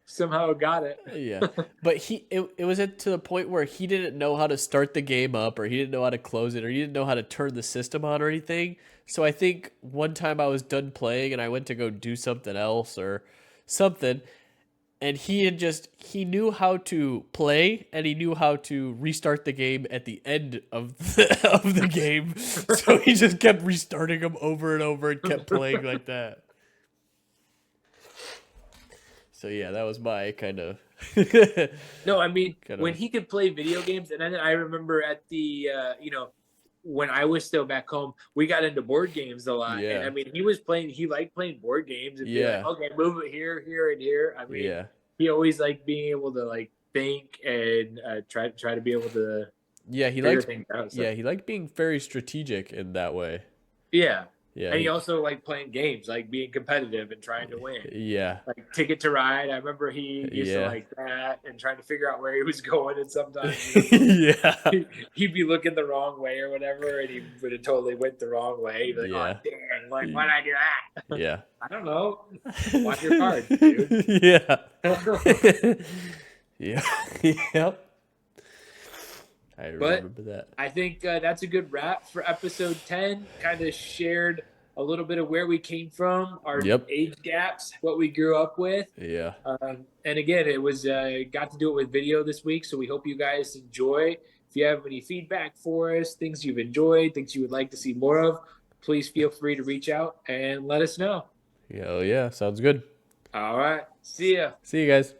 somehow got it." Yeah. But it was to the point where he didn't know how to start the game up, or he didn't know how to close it, or he didn't know how to turn the system on or anything. So I think one time I was done playing and I went to go do something else or something, and he knew how to play and he knew how to restart the game at the end of of the game. So he just kept restarting them over and over and kept playing like that. So yeah, that was my kind of No, I mean kind when of he could play video games, and then I remember at the when I was still back home, we got into board games a lot, and I yeah. mean he was playing. He liked playing board games and be like, Yeah. okay, move it here, here, and here. I mean, Yeah. he always liked being able to like think and try to be able to Yeah, figure things out. So he liked being very strategic in that way. yeah, Yeah, and he also liked playing games, like being competitive and trying to win. yeah. Like Ticket to Ride, I remember he used to Yeah. like that and trying to figure out where he was going, and sometimes Yeah. he'd be looking the wrong way or whatever, and he would have totally went the wrong way. He'd be like, "Oh Yeah. dang! Like, why did I do that?" Yeah. I don't know. Watch your cards, dude. Yeah. Yeah. Yep. I But remember that. I think that's a good wrap for episode 10. Kind of shared a little bit of where we came from, our Yep. age gaps, what we grew up with. Yeah. And again, it was got to do it with video this week, so we hope you guys enjoy. If you have any feedback for us, things you've enjoyed, things you would like to see more of, please feel free to reach out and let us know. Yeah, yeah, sounds good. All right. See ya. See you guys.